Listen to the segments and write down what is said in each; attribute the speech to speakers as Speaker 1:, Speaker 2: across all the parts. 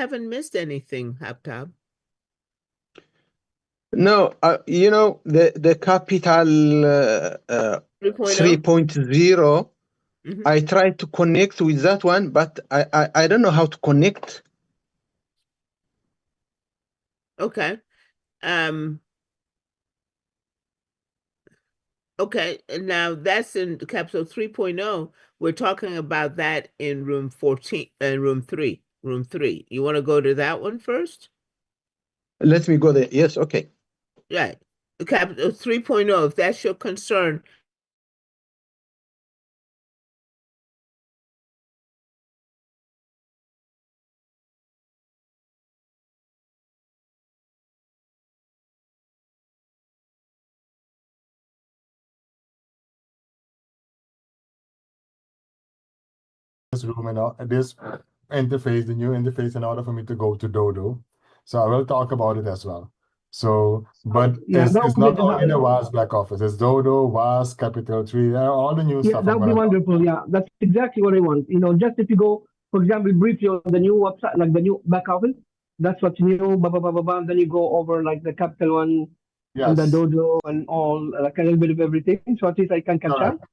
Speaker 1: haven't missed anything, Haptab.
Speaker 2: No, you know, the capital
Speaker 1: 3.0?
Speaker 2: 3.0,
Speaker 1: Mhm.
Speaker 2: I tried to connect with that one, but I don't know how to connect.
Speaker 1: Okay. Okay, and now that's in capsule 3.0. We're talking about that in room 14 and room 3. Room 3. You want to go to that one first?
Speaker 2: Let me go there. Yes, okay.
Speaker 1: Right. Capsule 3.0, if that's your concern.
Speaker 3: This room and this interface, the new interface, in order for me to go to Dodo. So I will talk about it as well. So, but
Speaker 4: Yeah, that
Speaker 3: it's
Speaker 4: would
Speaker 3: not
Speaker 4: be,
Speaker 3: only the WAS back office, it's Dodo, WAS, Capital 3, all the new
Speaker 4: yeah,
Speaker 3: stuff
Speaker 4: that
Speaker 3: I'm
Speaker 4: would be
Speaker 3: gonna talk.
Speaker 4: wonderful. Yeah, that's exactly what I want. Just if you go, for example, briefly on the new website, like the new back office, that's what's new, blah, blah, blah, blah, blah. Then you go over like the Capital One and the
Speaker 3: Yes,
Speaker 4: Dojo and all, like a little bit of everything. So at least I can catch up.
Speaker 3: correct.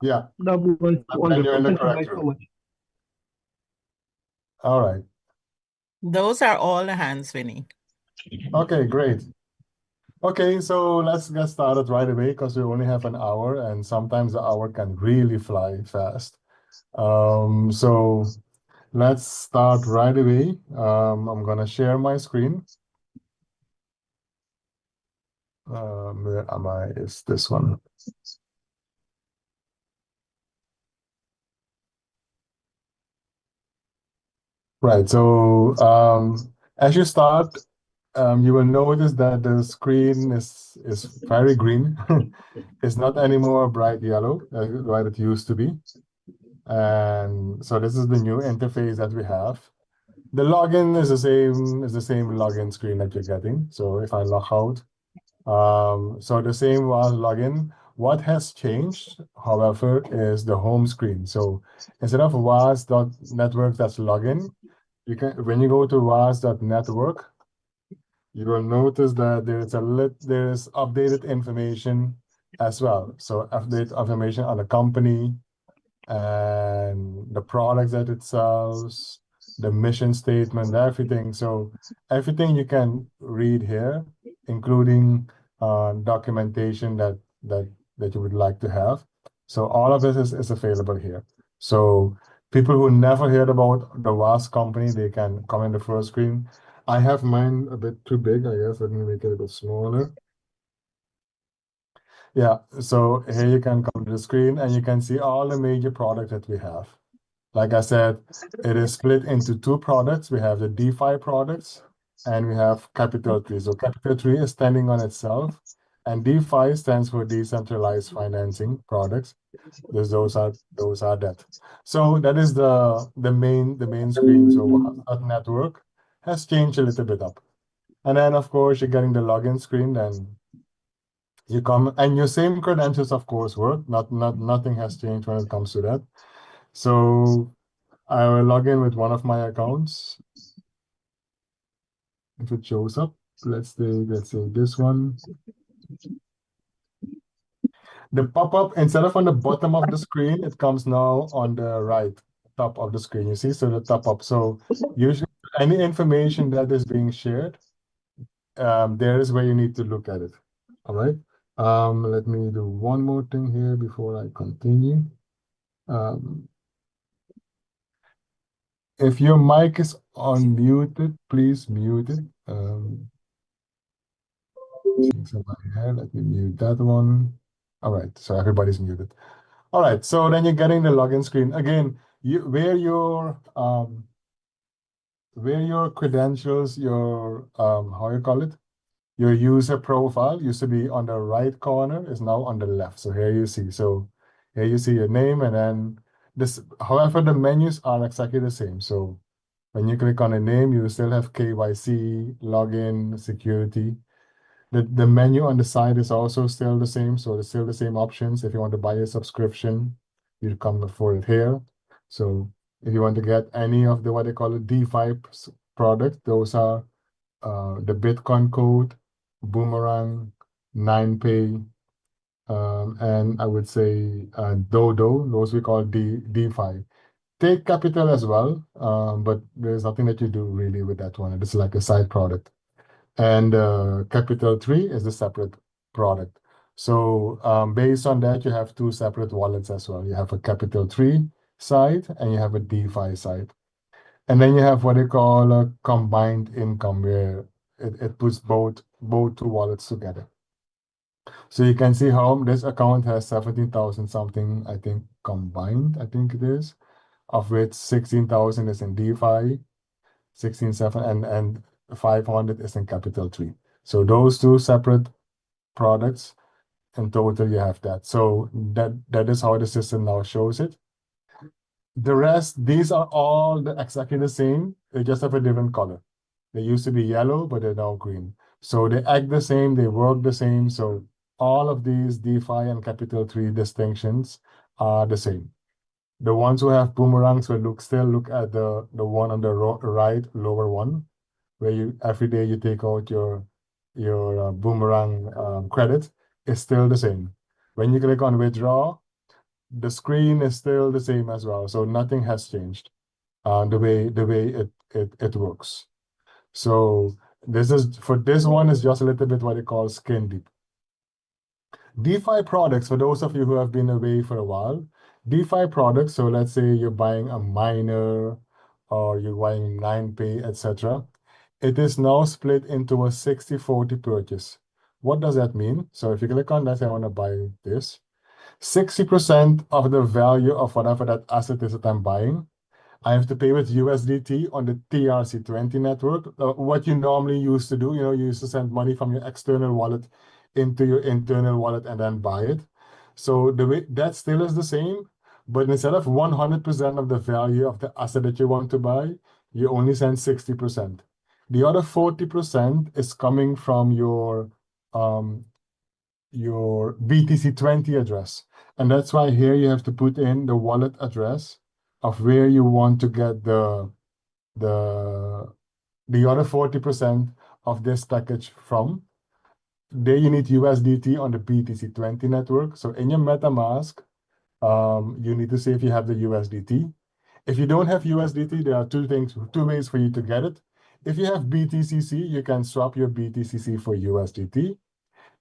Speaker 3: Yeah,
Speaker 4: That would be
Speaker 3: then you're
Speaker 4: wonderful.
Speaker 3: in the
Speaker 4: Thank you
Speaker 3: correct
Speaker 4: guys so
Speaker 3: room.
Speaker 4: much.
Speaker 3: All right.
Speaker 5: Those are all the hands, Winnie.
Speaker 3: Okay, great. Okay, so let's get started right away because we only have an hour and sometimes the hour can really fly fast. So let's start right away. I'm gonna share my screen. Where am I? Is this one? Right, so as you start, you will notice that the screen is very green. It's not anymore bright yellow, like it used to be. And so this is the new interface that we have. The login is the same login screen that you're getting. So if I log out, so the same was login. What has changed, however, is the home screen. So instead of was.network.login, you can, when you go to was.network, you will notice that there's updated information as well. So update information on the company and the products that it sells, the mission statement, everything. So everything you can read here, including documentation that you would like to have. So all of this is available here. So people who never heard about the WAS company, they can come in the first screen. I have mine a bit too big, I guess. Let me make it a bit smaller. Yeah, so here you can come to the screen and you can see all the major products that we have. Like I said, it is split into two products. We have the DeFi products and we have Capital 3. So Capital 3 is standing on itself and DeFi stands for decentralized financing products. Those are that. So that is the main screen. So WhatsApp network has changed a little bit up. And then of course you're getting the login screen, then you come and your same credentials of course work. Nothing has changed when it comes to that. So I will log in with one of my accounts. If it shows up, let's say this one. The pop-up, instead of on the bottom of the screen, it comes now on the right top of the screen. You see, so the top up. So usually any information that is being shared, there is where you need to look at it. All right. Let me do one more thing here before I continue. If your mic is unmuted, please mute it. See somebody here. Let me mute that one. All right, so everybody's muted. All right, so then you're getting the login screen again. Where your credentials, your how you call it, your user profile used to be on the right corner is now on the left. So here you see. So here you see your name, and then this. However, the menus are exactly the same. So when you click on a name, you still have KYC, login, security. The menu on the side is also still the same, so it's still the same options. If you want to buy a subscription, you come for it here. So if you want to get any of the what they call it DeFi product. Those are the Bitcoin Code, Boomerang, 9Pay, and I would say Dodo. Those we call DeFi. Take Capital as well, but there's nothing that you do really with that one. It's like a side product. And Capital 3 is a separate product. So based on that, you have two separate wallets as well. You have a Capital 3 side and you have a DeFi side. And then you have what they call a combined income, where it puts both two wallets together. So you can see how this account has 17,000 something, I think, combined, I think it is, of which 16,000 is in DeFi, 16,700, and 500 is in Capital 3. So those two separate products, in total you have that. So that is how the system now shows it. The rest, these are all exactly the same. They just have a different color. They used to be yellow, but they're now green. So they act the same, they work the same. So all of these DeFi and Capital 3 distinctions are the same. The ones who have boomerangs will still look at the one on the right, lower one, where you every day you take out your boomerang credit. Is still the same. When you click on withdraw, the screen is still the same as well. So nothing has changed. The way it works. So this one is just a little bit what they call skin deep. DeFi products, for those of you who have been away for a while, DeFi products, so let's say you're buying a miner or you're buying 9Pay, etc. It is now split into a 60-40 purchase. What does that mean? So if you click on that, I want to buy this. 60% of the value of whatever that asset is that I'm buying, I have to pay with USDT on the TRC20 network. What you normally used to do, you used to send money from your external wallet into your internal wallet and then buy it. So the way that still is the same, but instead of 100% of the value of the asset that you want to buy, you only send 60%. The other 40% is coming from your BTC20 address. And that's why here you have to put in the wallet address of where you want to get the other 40% of this package from. There you need USDT on the BTC20 network. So in your MetaMask, you need to say if you have the USDT. If you don't have USDT, there are two ways for you to get it. If you have BTCC, you can swap your BTCC for USDT.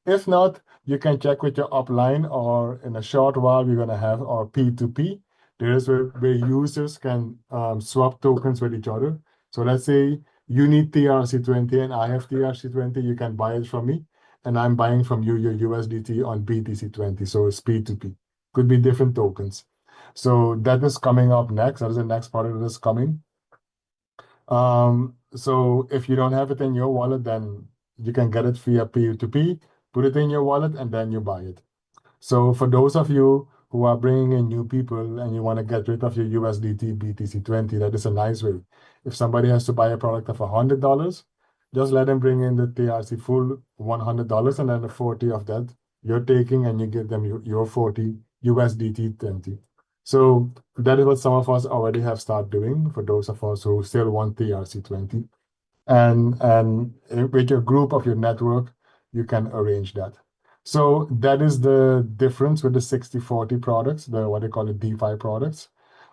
Speaker 3: If not, you can check with your upline, or in a short while, we're going to have our P2P. There is where users can swap tokens with each other. So let's say you need TRC20 and I have TRC20, you can buy it from me, and I'm buying from you your USDT on BTC20. So it's P2P. Could be different tokens. So that is coming up next. That is the next part of this coming. So if you don't have it in your wallet, then you can get it via P2P. Put it in your wallet, and then you buy it. So for those of you who are bringing in new people and you want to get rid of your USDT BTC20, that is a nice way. If somebody has to buy a product of $100, just let them bring in the TRC full $100, and then the 40 of that you're taking, and you give them your 40 USDT 20. So that is what some of us already have started doing for those of us who still want TRC20. And with your group of your network, you can arrange that. So that is the difference with the 60-40 products, what they call the DeFi products.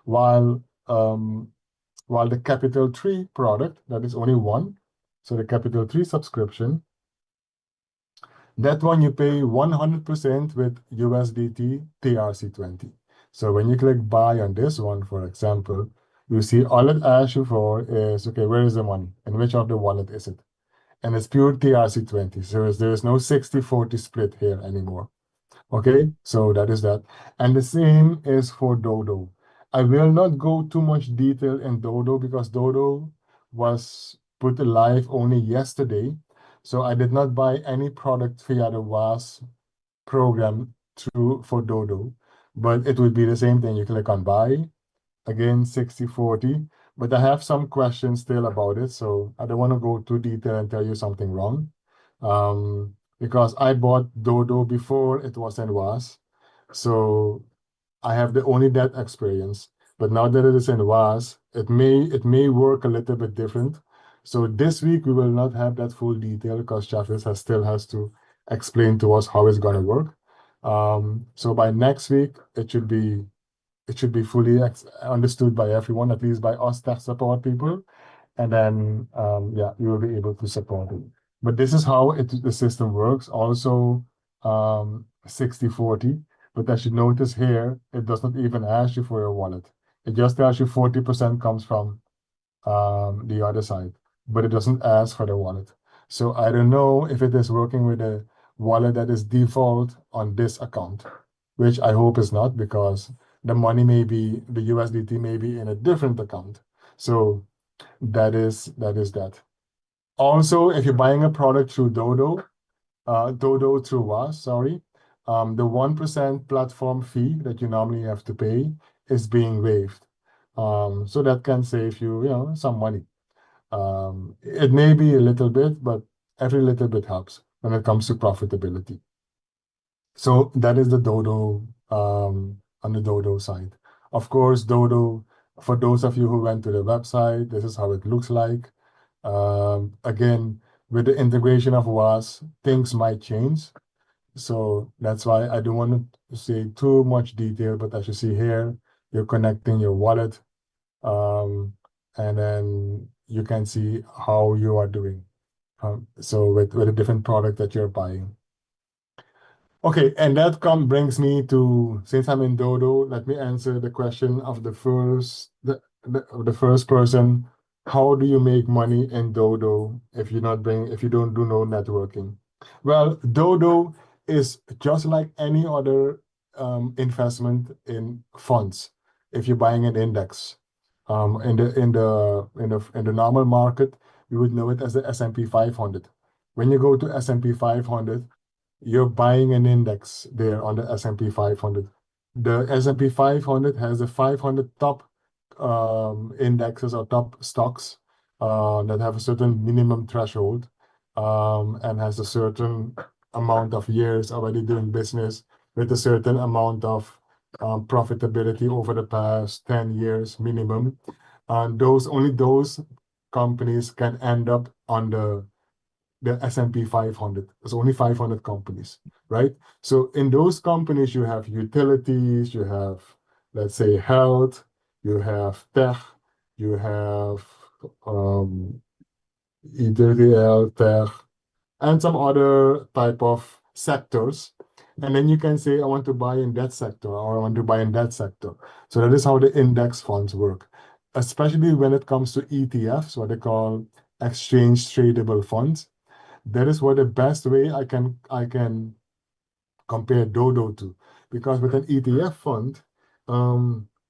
Speaker 3: While the Capital 3 product, that is only one. So the Capital 3 subscription, that one you pay 100% with USDT TRC20. So when you click buy on this one, for example, you see all it asks you for is, okay, where is the money? And which of the wallet is it? And it's pure TRC20. So there is no 60-40 split here anymore. Okay, so that is that. And the same is for Dodo. I will not go too much detail in Dodo because Dodo was put live only yesterday. So I did not buy any product via the waas program for Dodo. But it would be the same thing. You click on buy, again 60-40. But I have some questions still about it, so I don't want to go too detailed and tell you something wrong. Because I bought Dodo before it was in waas. So I have only that experience. But now that it is in waas, it may work a little bit different. So this week we will not have that full detail because Chaffis still has to explain to us how it's going to work. So by next week, it should be fully understood by everyone, at least by us tech support people. And then, yeah, you will be able to support it. But this is how the system works. Also, 60/40. But as you notice here, it does not even ask you for your wallet. It just tells you 40% comes from the other side, but it doesn't ask for the wallet. So I don't know if it is working with a wallet that is default on this account, which I hope is not, because the money may be, the USDT may be in a different account. So that is that. Also, if you're buying a product through Dodo through waas, sorry, the 1% platform fee that you normally have to pay is being waived. So that can save you, some money. It may be a little bit, but every little bit helps when it comes to profitability. So that is the Dodo on the Dodo side. Of course, Dodo, for those of you who went to the website, this is how it looks like. Again, with the integration of waas, things might change. So that's why I don't want to say too much detail, but as you see here, you're connecting your wallet, and then you can see how you are doing. So with a different product that you're buying. Okay, and that brings me to, since I'm in Dodo, let me answer the question of the first person. How do you make money in Dodo if you don't do no networking? Well, Dodo is just like any other investment in funds. If you're buying an index, in the normal market, you would know it as the S&P 500. When you go to S&P 500, you're buying an index there on the S&P 500. The S&P 500 has the 500 top indexes or top stocks that have a certain minimum threshold, and has a certain amount of years already doing business with a certain amount of profitability over the past 10 years minimum. And only those companies can end up on the S&P 500. There's only 500 companies, right? So in those companies, you have utilities, you have, let's say, health, you have tech, you have utility, health, tech, and some other type of sectors. And then you can say, I want to buy in that sector, or I want to buy in that sector. So that is how the index funds work, especially when it comes to ETFs, what they call exchange tradable funds. That is what the best way I can compare Dodo to, because with an ETF fund,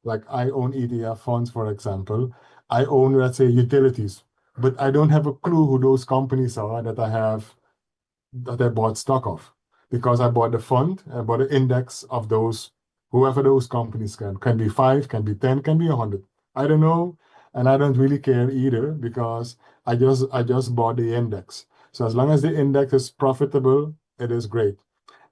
Speaker 3: like I own ETF funds, for example, I own, let's say, utilities, but I don't have a clue who those companies are that I bought stock of, because I bought the fund, I bought the index of those, whoever those companies can be 5, can be 10, can be 100. I don't know, and I don't really care either, because I just bought the index. So as long as the index is profitable, it is great.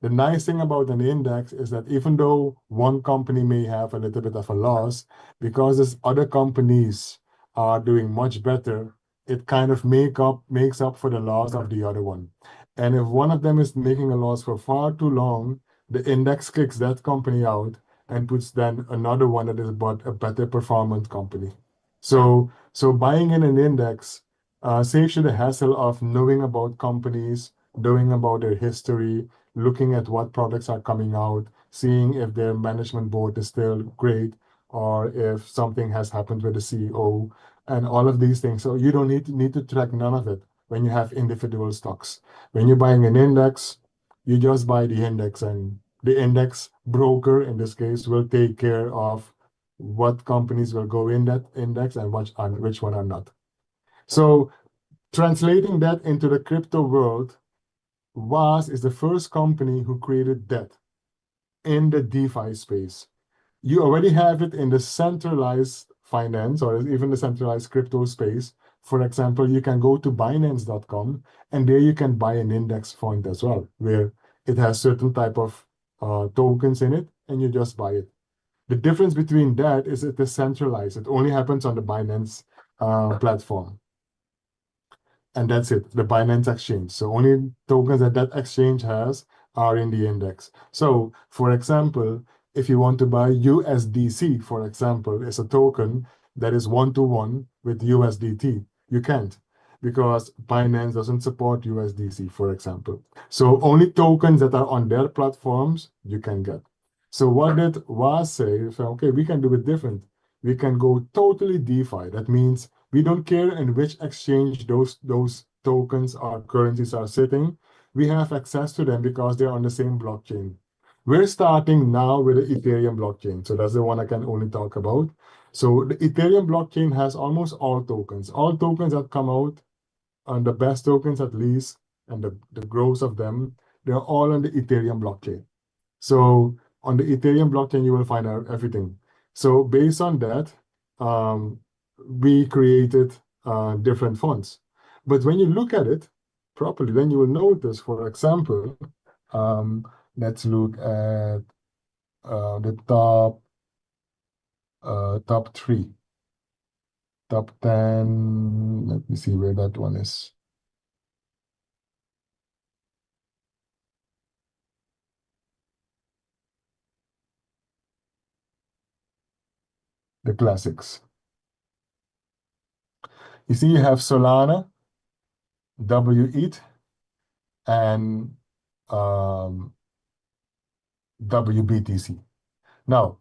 Speaker 3: The nice thing about an index is that even though one company may have a little bit of a loss, because these other companies are doing much better, it kind of makes up for the loss of the other one. And if one of them is making a loss for far too long, the index kicks that company out and puts then another one that is but a better performance company. So buying in an index saves you the hassle of knowing about companies, knowing about their history, looking at what products are coming out, seeing if their management board is still great, or if something has happened with the CEO, and all of these things. So you don't need to track none of it when you have individual stocks. When you're buying an index, you just buy the index, and the index broker, in this case, will take care of what companies will go in that index and which one are not. So translating that into the crypto world, waas is the first company who created that in the DeFi space. You already have it in the centralized finance or even the centralized crypto space. For example, you can go to Binance.com, and there you can buy an index fund as well, where it has certain type of tokens in it, and you just buy it. The difference between that is it is centralized. It only happens on the Binance platform. and that's it, the Binance exchange. So only tokens that that exchange has are in the index. So for example, if you want to buy USDC, for example, it's a token that is one-to-one with USDT. You can't, because Binance doesn't support USDC, for example. So only tokens that are on their platforms you can get. So what did waas say? So, okay, we can do it different. We can go totally DeFi. That means we don't care in which exchange those tokens or currencies are sitting. We have access to them because they're on the same blockchain. We're starting now with the Ethereum blockchain. So that's the one I can only talk about. So the Ethereum blockchain has almost all tokens. All tokens that come out, and the best tokens at least, and the growth of them, they're all on the Ethereum blockchain. So on the Ethereum blockchain, you will find out everything. So based on that, we created different fonts. But when you look at it properly, then you will notice, for example, let's look at the top 3, top 10. Let me see where that one is. The classics. You see, you have Solana, WETH, and WBTC. Now,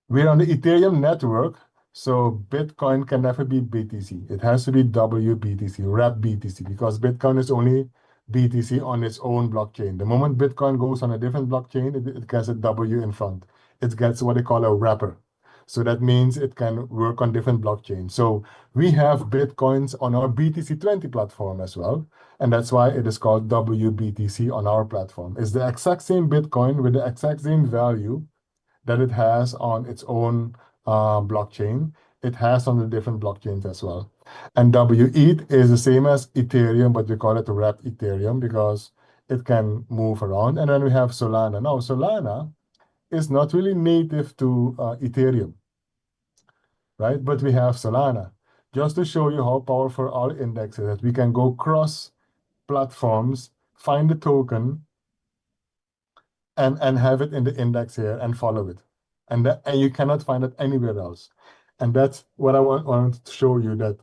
Speaker 3: we're on the Ethereum network, so Bitcoin can never be BTC. It has to be WBTC, wrap BTC, because Bitcoin is only BTC on its own blockchain. The moment Bitcoin goes on a different blockchain, it gets a W in front. It gets what they call a wrapper. So that means it can work on different blockchains. So we have Bitcoins on our BTC20 platform as well. And that's why it is called WBTC on our platform. It's the exact same Bitcoin with the exact same value that it has on its own blockchain. It has on the different blockchains as well. And WETH is the same as Ethereum, but we call it wrapped Ethereum because it can move around. And then we have Solana. Now, Solana is not really native to Ethereum, right? But we have Solana. Just to show you how powerful our index is, that we can go cross platforms, find the token, and have it in the index here and follow it. And you cannot find it anywhere else. And that's what I wanted to show you, that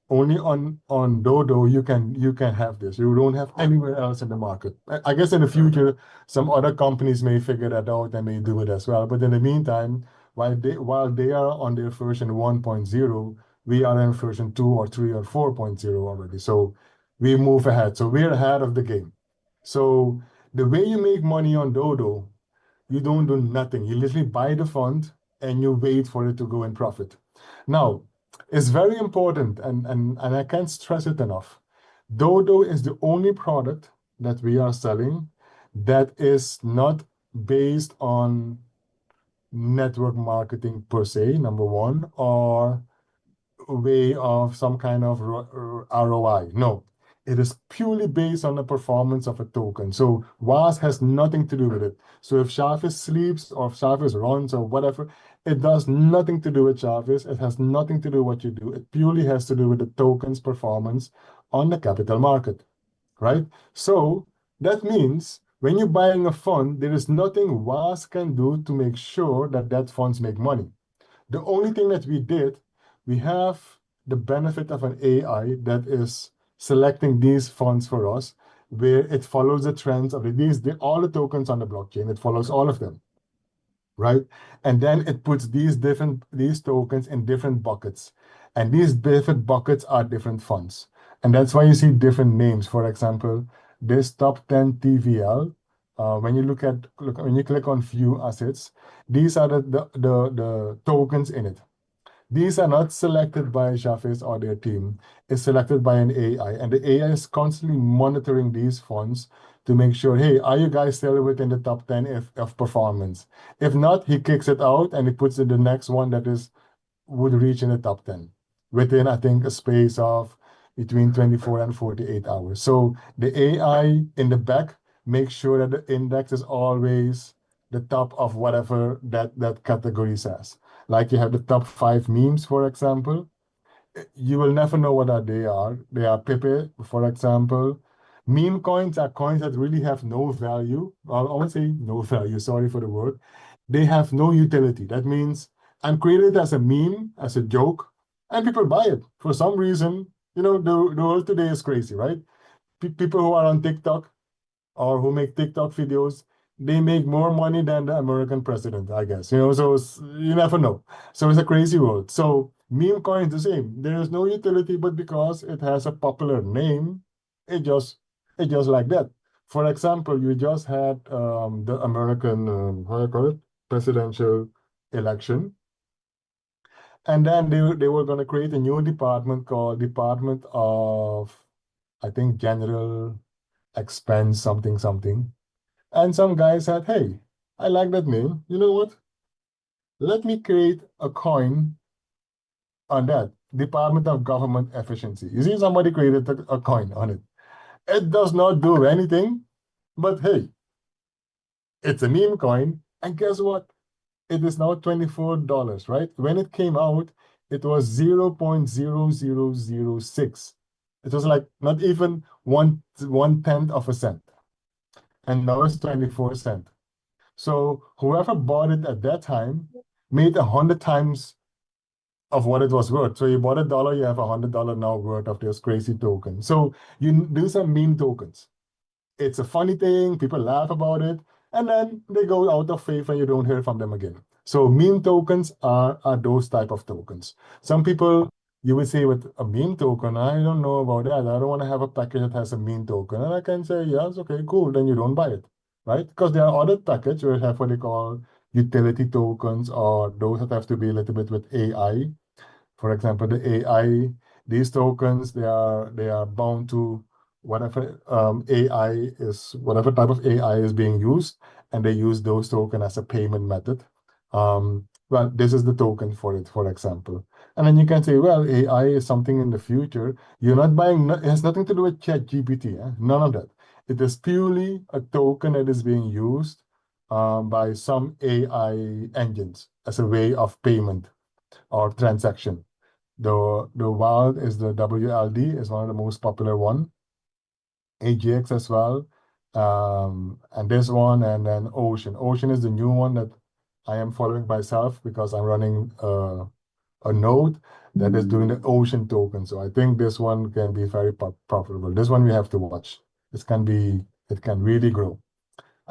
Speaker 3: only on Dodo you can have this. You don't have anywhere else in the market. I guess in the future some other companies may figure that out and may do it as well. But in the meantime, while they are on their version 1.0, we are in version 2 or 3 or 4.0 already. So we move ahead. So we're ahead of the game. So the way you make money on Dodo, you don't do nothing. You literally buy the fund and you wait for it to go in profit. Now, it's very important, and I can't stress it enough. Dodo is the only product that we are selling that is not based on network marketing per se, number one, or way of some kind of ROI. No, it is purely based on the performance of a token. So waas has nothing to do with it. So if Jarvis sleeps or if Jarvis runs or whatever, it does nothing to do with Jarvis. It has nothing to do with what you do. It purely has to do with the token's performance on the capital market, right? So that means when you're buying a fund, there is nothing waas can do to make sure that that funds make money. The only thing that we did, we have the benefit of an AI that is selecting these funds for us, where it follows the trends of all the tokens on the blockchain. It follows all of them, right? And then it puts these tokens in different buckets, and these different buckets are different funds, and that's why you see different names. For example, this top 10 TVL. When you when you click on View Assets, these are the tokens in it. These are not selected by Jafes or their team. It's selected by an AI, and the AI is constantly monitoring these funds to make sure, hey, are you guys still within the top 10 of performance? If not, he kicks it out and he puts in the next one that would reach in the top 10 within, I think, a space of between 24 and 48 hours. So the AI in the back makes sure that the index is always the top of whatever that category says. Like you have the top 5 memes, for example. you will never know what they are. They are Pepe, for example. Meme coins are coins that really have no value. Well, I won't say no value, sorry for the word. They have no utility. That means I'm created as a meme, as a joke, and people buy it. For some reason, the world today is crazy, right? People who are on TikTok or who make TikTok videos, they make more money than the American president, I guess. So you never know. So it's a crazy world. So meme coin is the same. There is no utility, but because it has a popular name, it just like that. For example, you just had the American how do you call it, presidential election, and then they were going to create a new department called Department of, I think, General Expense something something. And some guy said, hey, I like that name. You know what? Let me create a coin on that. Department of Government Efficiency. You see, somebody created a coin on it. It does not do anything, but hey, it's a meme coin. And guess what? It is now $24, right? When it came out, it was 0.0006. It was like not even one tenth of a cent. And now it's 24 cents. So whoever bought it at that time made 100 times of what it was worth. So you bought $1, you have $100 now worth of this crazy token. So you do some meme tokens. It's a funny thing, people laugh about it, and then they go out of favor and you don't hear from them again. So meme tokens are those type of tokens. Some people, you would say with a meme token, I don't know about that. I don't want to have a package that has a meme token. And I can say, yes, okay, cool, then you don't buy it, right? Because there are other packages where have what they call utility tokens, or those that have to be a little bit with AI. For example, the AI, these tokens, they are bound to whatever whatever type of AI is being used, and they use those tokens as a payment method. Well, this is the token for it, for example. And then you can say, well, AI is something in the future. You're not buying, it has nothing to do with ChatGPT, none of that. It is purely a token that is being used by some AI engines as a way of payment or transaction. The WALD is the WLD is one of the most popular one. AGX as well. And this one, and then Ocean. Ocean is the new one that I am following myself because I'm running a node that is doing the Ocean token. So I think this one can be very profitable. This one we have to watch. It can really grow.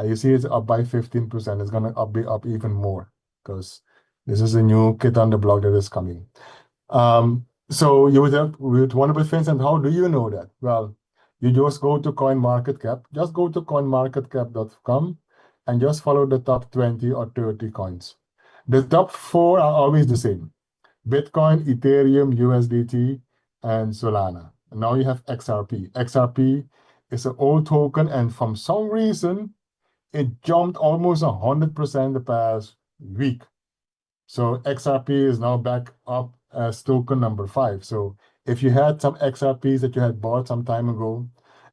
Speaker 3: You see it's up by 15%. It's gonna be up even more because this is a new kid on the block that is coming. So you would want to be friends, and how do you know that? Well, you just go to CoinMarketCap. Just go to coinmarketcap.com and just follow the top 20 or 30 coins. The top 4 are always the same: Bitcoin, Ethereum, USDT, and Solana. And now you have XRP. XRP is an old token, and from some reason, it jumped almost 100% the past week. So XRP is now back up as token number 5. So if you had some XRPs that you had bought some time ago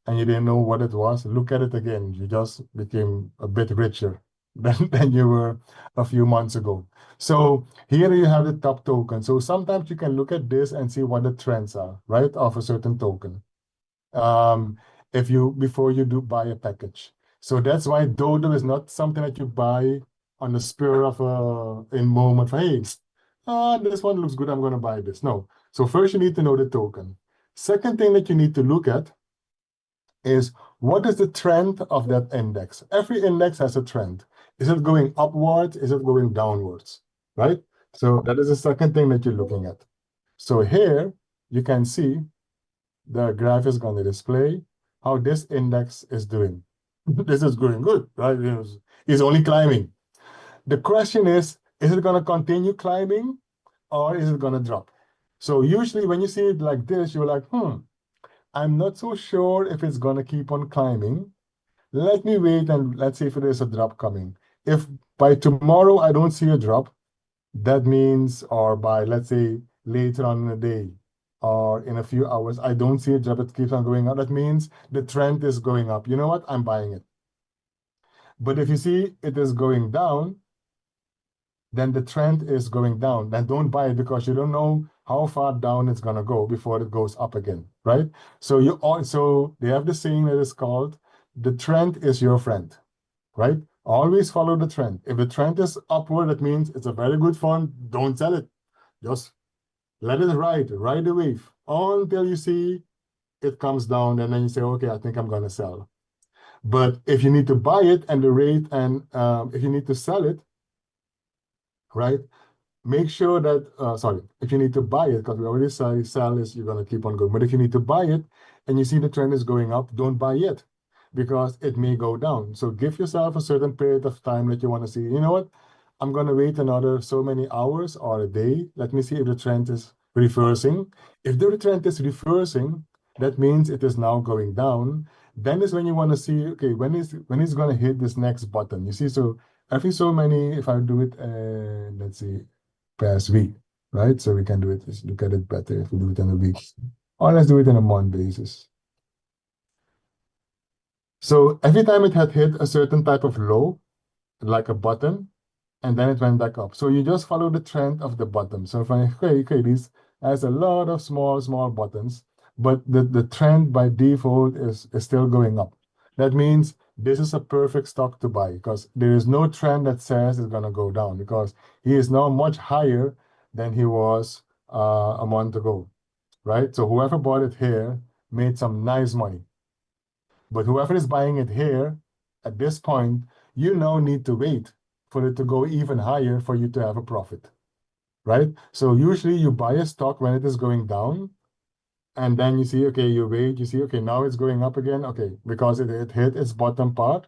Speaker 3: and you didn't know what it was, look at it again. You just became a bit richer than you were a few months ago. So here you have the top token. So sometimes you can look at this and see what the trends are, right, of a certain token. Before you do buy a package. So that's why Dodo is not something that you buy on the spur of in moment. Hey, this one looks good, I'm going to buy this. No. So first you need to know the token. Second thing that you need to look at is what is the trend of that index? Every index has a trend. Is it going upwards? Is it going downwards? Right? So that is the second thing that you're looking at. So here you can see the graph is going to display how this index is doing. This is going good, right? It's only climbing. The question is it going to continue climbing or is it going to drop? So usually when you see it like this, you're like, I'm not so sure if it's going to keep on climbing. Let me wait and let's see if there is a drop coming. If by tomorrow I don't see a drop, that means, or by, let's say, later on in the day, or in a few hours, I don't see a drop, it keeps on going up. That means the trend is going up. You know what? I'm buying it. But if you see it is going down, then the trend is going down. Then don't buy it because you don't know how far down it's gonna go before it goes up again, right? So they have the saying that is called the trend is your friend, right? Always follow the trend. If the trend is upward, that means it's a very good fund. Don't sell it. Just let it ride the wave until you see it comes down, and then you say, okay, I think I'm gonna sell. But if you need to buy it and the rate, and if you need to sell it, right? Make sure that, sorry, if you need to buy it, because we already say sell is you're going to keep on going. But if you need to buy it and you see the trend is going up, don't buy it because it may go down. So give yourself a certain period of time that you want to see. You know what? I'm going to wait another so many hours or a day. Let me see if the trend is reversing. If the trend is reversing, that means it is now going down. Then is when you want to see, okay, when is going to hit this next button? You see, so every so many, if I do it, let's see, past week, right? So we can do it, just look at it better if we do it on a week. Or let's do it on a month basis. So every time it had hit a certain type of low, like a button, and then it went back up. So you just follow the trend of the bottom. So if I, okay, this has a lot of small buttons, but the trend by default is still going up. That means this is a perfect stock to buy because there is no trend that says it's going to go down because he is now much higher than he was a month ago, right? So whoever bought it here made some nice money. But whoever is buying it here at this point, you now need to wait for it to go even higher for you to have a profit, right? So usually you buy a stock when it is going down, and then you see, okay, you wait, you see, okay, now it's going up again, okay, because it hit its bottom part.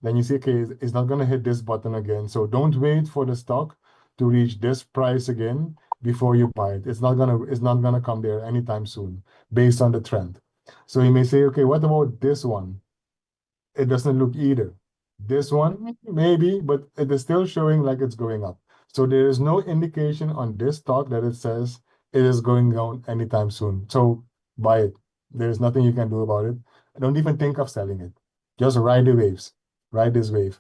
Speaker 3: Then you see, okay, it's not going to hit this button again. So don't wait for the stock to reach this price again before you buy it. It's not gonna come there anytime soon based on the trend. So you may say, okay, what about this one? It doesn't look either. This one, maybe, but it is still showing like it's going up. So there is no indication on this stock that it says it is going down anytime soon. So buy it. There's nothing you can do about it. Don't even think of selling it. Just ride the waves. Ride this wave.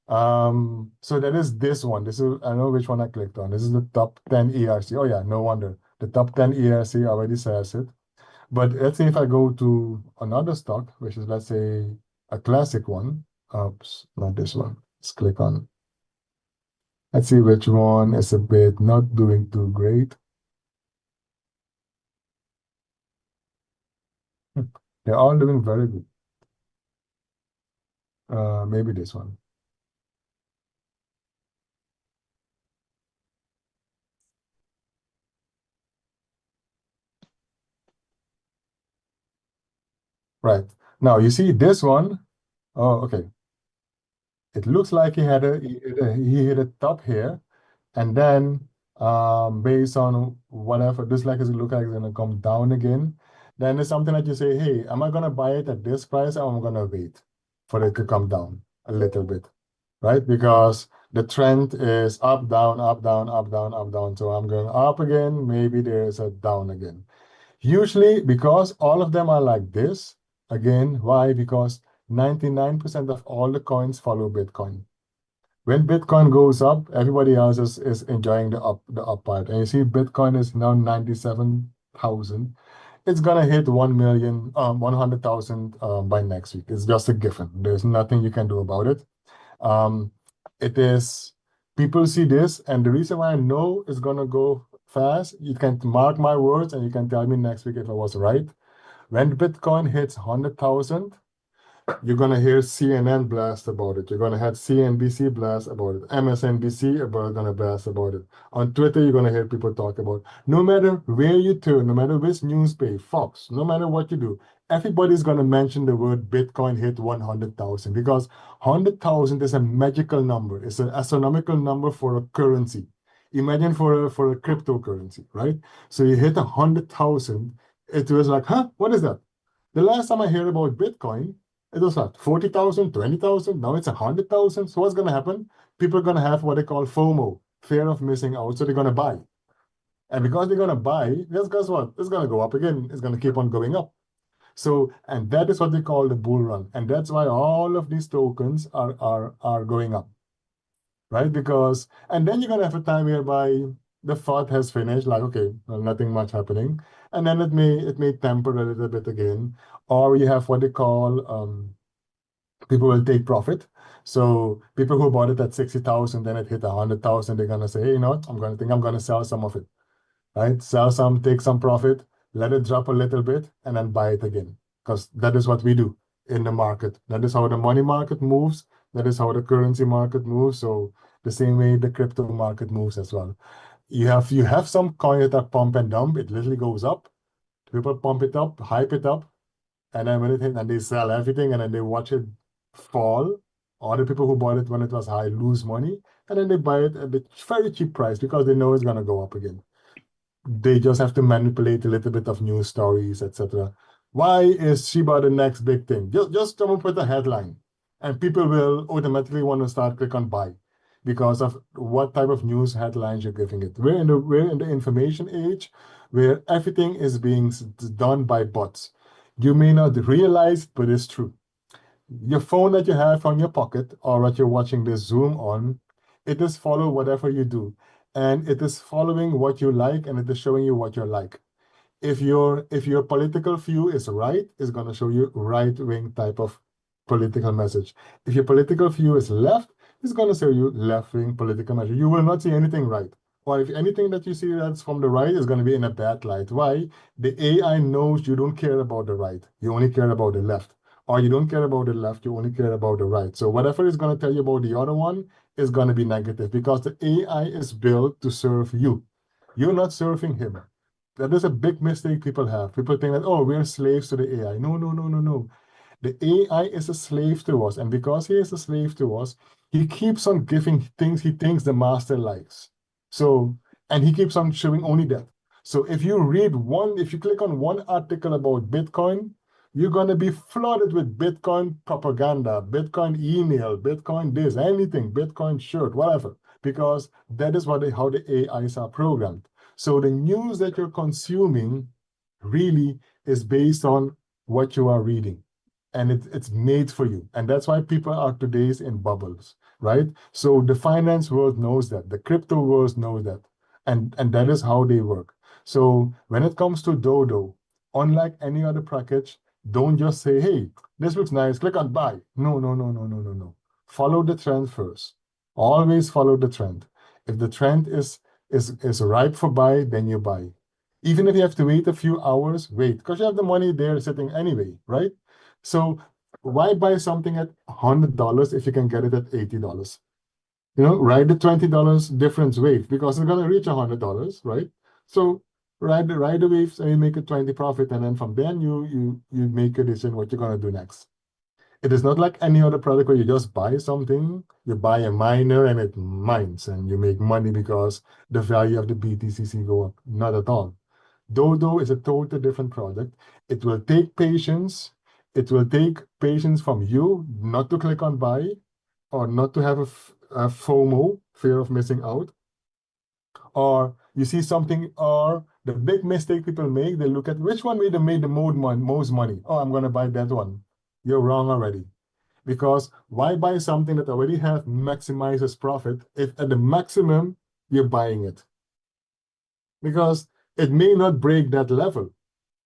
Speaker 3: So that is this one. This is, I know which one I clicked on. This is the top 10 ERC. Oh yeah, no wonder. The top 10 ERC already says it. But let's say if I go to another stock, which is, let's say, a classic one. Oops, not this one. Let's click on. Let's see which one is a bit not doing too great. They're all doing very good. Maybe this one. Right. Now you see this one. Oh, okay. It looks like he hit a top here, and then based on whatever, this like it look like it's gonna come down again. Then there's something that you say, hey, am I gonna buy it at this price or am I gonna wait for it to come down a little bit, right? Because the trend is up, down, up, down, up, down, up, down. So I'm going up again. Maybe there's a down again. Usually, because all of them are like this, again, why? Because 99% of all the coins follow Bitcoin. When Bitcoin goes up, everybody else is enjoying the up part. And you see Bitcoin is now 97,000. It's gonna hit 1 million, 100,000 by next week. It's just a given. There's nothing you can do about it. It is, people see this, and the reason why I know it's gonna go fast, you can mark my words and you can tell me next week if I was right. When Bitcoin hits 100,000, you're going to hear CNN blast about it. You're going to have CNBC blast about it. MSNBC about going to blast about it. On Twitter, you're going to hear people talk about it. No matter where you turn, no matter which newspaper, Fox, no matter what you do, everybody's going to mention the word Bitcoin hit 100,000 because 100,000 is a magical number. It's an astronomical number for a currency. Imagine for a cryptocurrency, right? So you hit 100,000. It was like, huh? What is that? The last time I heard about Bitcoin, it was what, 40,000, 20,000? Now it's 100,000. So what's going to happen? People are going to have what they call FOMO, fear of missing out. So they're going to buy. And because they're going to buy, guess what? It's going to go up again. It's going to keep on going up. So, and that is what they call the bull run. And that's why all of these tokens are going up, right? Because, and then you're going to have a time whereby the thought has finished, like, okay, well, nothing much happening. And then it may temper a little bit again. Or you have what they call people will take profit. So people who bought it at 60,000, then it hit 100,000, they're gonna say, hey, you know what, I'm gonna sell some of it, right? Sell some, take some profit, let it drop a little bit, and then buy it again. Because that is what we do in the market. That is how the money market moves. That is how the currency market moves. So the same way the crypto market moves as well. You have some coin that are pump and dump. It literally goes up. People pump it up, hype it up, and then when it hit, and they sell everything, and then they watch it fall. All the people who bought it when it was high lose money, and then they buy it at a very cheap price because they know it's gonna go up again. They just have to manipulate a little bit of news stories, etc. Why is Shiba the next big thing? Just come up with a headline, and people will automatically want to start click on buy because of what type of news headlines you're giving it. We're in the information age where everything is being done by bots. You may not realize, but it's true. Your phone that you have on your pocket or that you're watching this Zoom on, it is follow whatever you do. And it is following what you like, and it is showing you what you like. If your political view is right, it's going to show you right-wing type of political message. If your political view is left, it's going to show you left-wing political message. You will not see anything right. Or if anything that you see that's from the right is going to be in a bad light. Why? The AI knows you don't care about the right. You only care about the left. Or you don't care about the left, you only care about the right. So whatever is going to tell you about the other one is going to be negative because the AI is built to serve you. You're not serving him. That is a big mistake people have. People think that, oh, we're slaves to the AI. No, no, no, no, no. The AI is a slave to us. And because he is a slave to us, he keeps on giving things he thinks the master likes. So, and he keeps on showing only that. So if you click on one article about Bitcoin, you're going to be flooded with Bitcoin propaganda, Bitcoin email, Bitcoin this, anything, Bitcoin shirt, whatever, because that is how the AIs are programmed. So the news that you're consuming really is based on what you are reading. And it's made for you. And that's why people are today's in bubbles, right? So the finance world knows that, the crypto world knows that. And that is how they work. So when it comes to Dodo, unlike any other package, don't just say, hey, this looks nice, click on buy. No, no, no, no, no, no, no. Follow the trend first. Always follow the trend. If the trend is ripe for buy, then you buy. Even if you have to wait a few hours, wait, because you have the money there sitting anyway, right? So why buy something at $100 if you can get it at $80? Ride the $20 difference wave because it's gonna reach $100, right? So ride the waves and you make a 20 profit, and then from then you make a decision what you're gonna do next. It is not like any other product where you just buy something, you buy a miner and it mines and you make money because the value of the BTCC go up. Not at all. Dodo is a totally different product. It will take patience. It will take patience from you not to click on buy or not to have a FOMO, fear of missing out. Or you see something, or the big mistake people make, they look at which one made the most money. Oh, I'm going to buy that one. You're wrong already. Because why buy something that already has maximizes profit if at the maximum you're buying it? Because it may not break that level,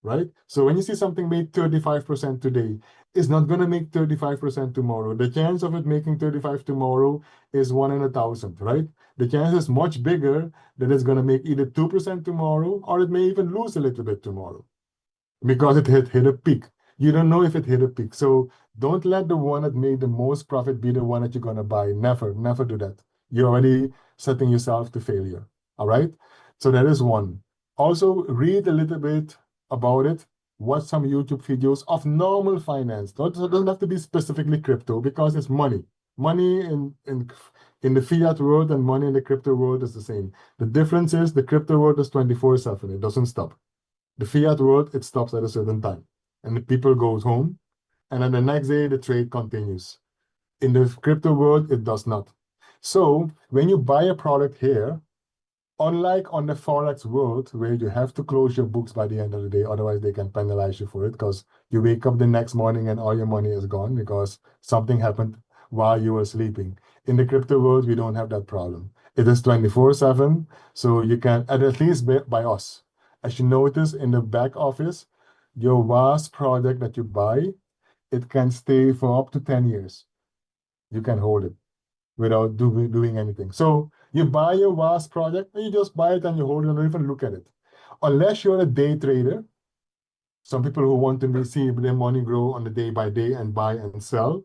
Speaker 3: right? So when you see something made 35% today, it's not going to make 35% tomorrow. The chance of it making 35 tomorrow is 1 in 1,000, right? The chance is much bigger that it's going to make either 2% tomorrow, or it may even lose a little bit tomorrow because it hit a peak. You don't know if it hit a peak. So don't let the one that made the most profit be the one that you're going to buy. Never, never do that. You're already setting yourself to failure. All right? So that is one. Also, read a little bit about it. Watch some YouTube videos of normal finance. It doesn't have to be specifically crypto because it's money. Money in the fiat world and money in the crypto world is the same. The difference is the crypto world is 24/7. It doesn't stop. The fiat world, it stops at a certain time. And the people goes home. And then the next day, the trade continues. In the crypto world, it does not. So when you buy a product here, unlike on the Forex world, where you have to close your books by the end of the day, otherwise they can penalize you for it because you wake up the next morning and all your money is gone because something happened while you were sleeping. In the crypto world, we don't have that problem. It is 24/7, so you can at least by us. As you notice in the back office, your waas product that you buy, it can stay for up to 10 years. You can hold it without doing anything. So you buy your waas product, and you just buy it and you hold it and don't even look at it. Unless you're a day trader, some people who want to see their money grow on the day by day and buy and sell,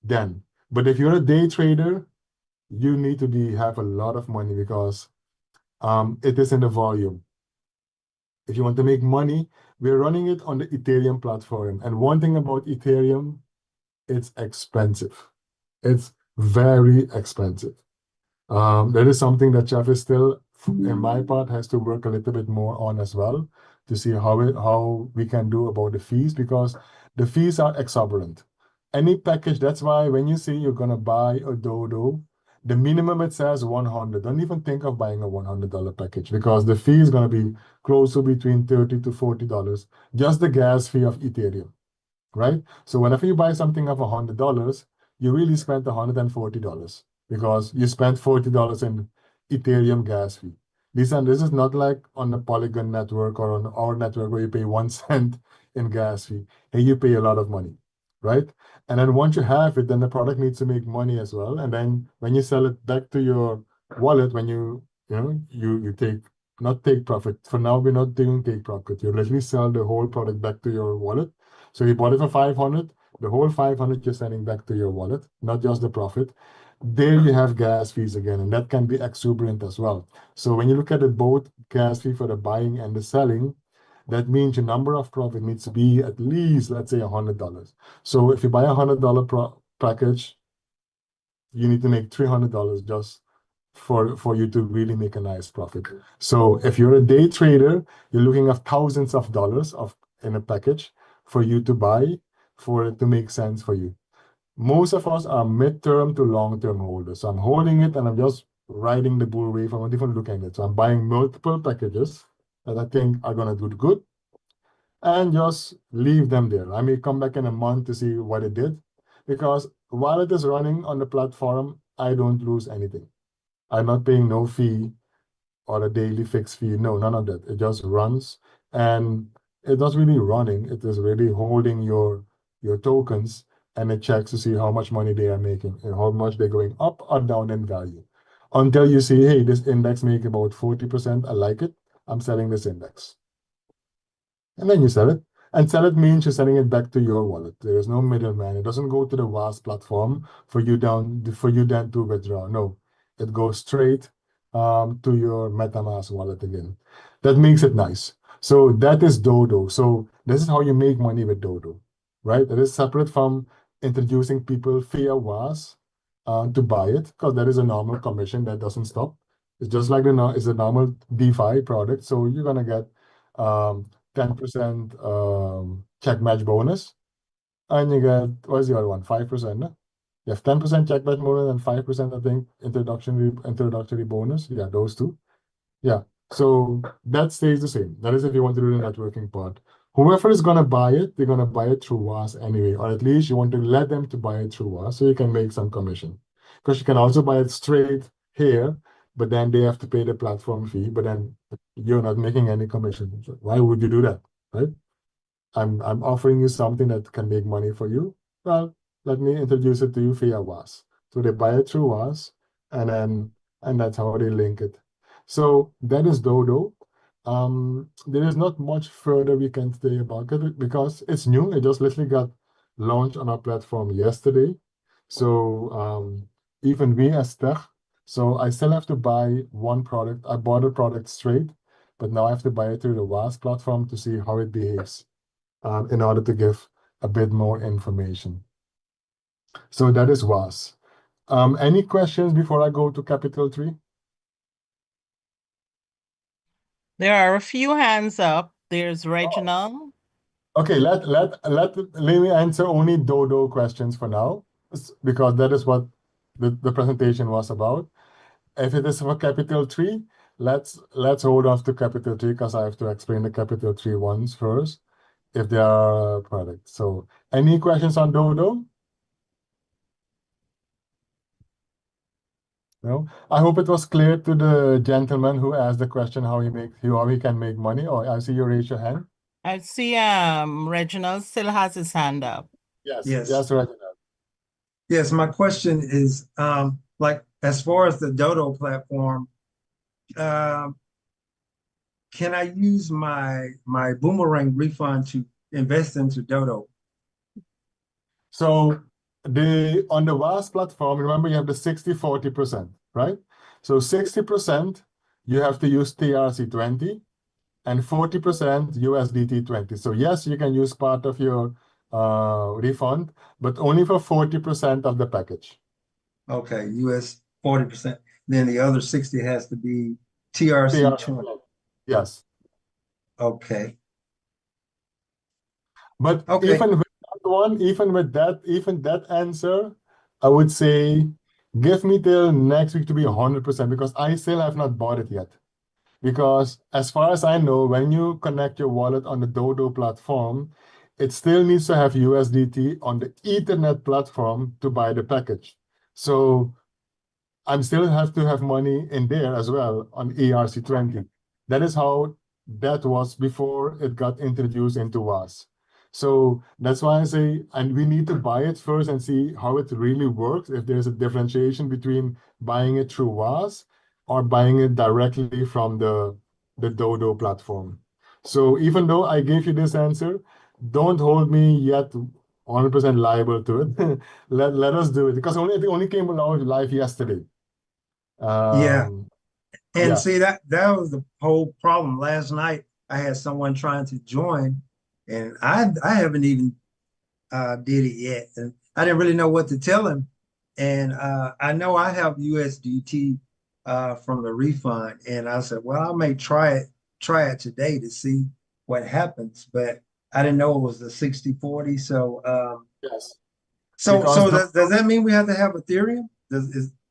Speaker 3: then. But if you're a day trader, you need to have a lot of money because it is in the volume. If you want to make money, we're running it on the Ethereum platform. And one thing about Ethereum, it's expensive. It's very expensive. That is something that Jeff is still, in my part, has to work a little bit more on as well to see how we can do about the fees, because the fees are exorbitant. Any package, that's why when you say you're gonna buy a Dodo, the minimum it says 100. Don't even think of buying a $100 package because the fee is gonna be close to between $30 to $40, just the gas fee of Ethereum, right? So whenever you buy something of $100, you really spent $140 because you spent $40 in Ethereum gas fee. This is not like on the Polygon network or on our network where you pay 1 cent in gas fee. Here you pay a lot of money, right? And then once you have it, then the product needs to make money as well. And then when you sell it back to your wallet, when you not take profit. For now, we're not doing take profit. You literally sell the whole product back to your wallet. So you bought it for 500, the whole 500 you're sending back to your wallet, not just the profit. There you have gas fees again, and that can be exuberant as well. So when you look at it, both gas fee for the buying and the selling, that means your number of profit needs to be at least, let's say, $100. So if you buy $100 package, you need to make $300 just for you to really make a nice profit. So if you're a day trader, you're looking at thousands of dollars in a package for you to buy for it to make sense for you. Most of us are midterm to long-term holders. So I'm holding it and I'm just riding the bull wave. I'm not even looking at it. So I'm buying multiple packages that I think are going to do good and just leave them there. I may come back in a month to see what it did because while it is running on the platform, I don't lose anything. I'm not paying no fee or a daily fixed fee. No, none of that. It just runs and it's not really running. It is really holding your tokens and it checks to see how much money they are making and how much they're going up or down in value. Until you see, hey, this index make about 40%. I like it. I'm selling this index. And then you sell it. And sell it means you're sending it back to your wallet. There is no middleman. It doesn't go to the waas platform for you then to withdraw. No, it goes straight to your MetaMask wallet again. That makes it nice. So that is Dodo. So this is how you make money with Dodo, right? That is separate from introducing people via waas to buy it, because that is a normal commission that doesn't stop. It's just like it's a normal DeFi product. So you're gonna get 10% check match bonus, and you get, what's the other one? 5%. No? You have 10% check match bonus and 5%, I think, introductory bonus. Yeah, those two. Yeah. So that stays the same. That is if you want to do the networking part. Whoever is gonna buy it, they're gonna buy it through waas anyway, or at least you want to let them to buy it through waas so you can make some commission. Because you can also buy it straight here, but then they have to pay the platform fee, but then you're not making any commission. So why would you do that, right? I'm offering you something that can make money for you. Well, let me introduce it to you via waas. So they buy it through waas, and that's how they link it. So that is Dodo. There is not much further we can say about it because it's new. It just literally got launched on our platform yesterday. So even we as tech, so I still have to buy one product. I bought a product straight, but now I have to buy it through the waas platform to see how it behaves in order to give a bit more information. So that is waas. Any questions before I go to Capital 3?
Speaker 5: There are a few hands up. There's Reginald.
Speaker 3: Okay, let me answer only Dodo questions for now, because that is what the presentation was about. If it is for Capital 3, let's hold off to Capital 3 because I have to explain the Capital 3 ones first, if they are products. So any questions on Dodo? I hope it was clear to the gentleman who asked the question how he can make money. Or I see you raise your hand.
Speaker 5: I see Reginald still has his hand up.
Speaker 3: Yes,
Speaker 6: Yes.
Speaker 3: Reginald.
Speaker 6: Yes, my question is like as far as the Dodo platform, um, can I use my boomerang refund to invest into Dodo?
Speaker 3: So on the waas platform, remember you have the 60-40%, right? So 60% you have to use TRC20 and 40% USDT20. So yes, you can use part of your refund, but only for 40% of the package.
Speaker 6: Okay, US 40%. Then the other 60 has to be TRC20.
Speaker 3: Yes.
Speaker 6: Okay.
Speaker 3: But
Speaker 6: Okay.
Speaker 3: even with that one, even that answer, I would say give me till next week to be 100% because I still have not bought it yet. Because as far as I know, when you connect your wallet on the Dodo platform, it still needs to have USDT on the Ethernet platform to buy the package. So I'm still have to have money in there as well on ERC20. That is how that was before it got introduced into waas. So that's why I say, and we need to buy it first and see how it really works, if there's a differentiation between buying it through waas or buying it directly from the Dodo platform. So even though I gave you this answer, don't hold me yet 100% liable to it. let us do it because it only came along live yesterday.
Speaker 6: Yeah. And
Speaker 3: Yeah.
Speaker 6: see that was the whole problem. Last night I had someone trying to join and I haven't even did it yet. And I didn't really know what to tell him. And I know I have USDT from the refund. And I said, well, I may try it today to see what happens. But I didn't know it was the 60-40. So
Speaker 3: Yes.
Speaker 6: so
Speaker 3: Because
Speaker 6: does that mean we have to have Ethereum?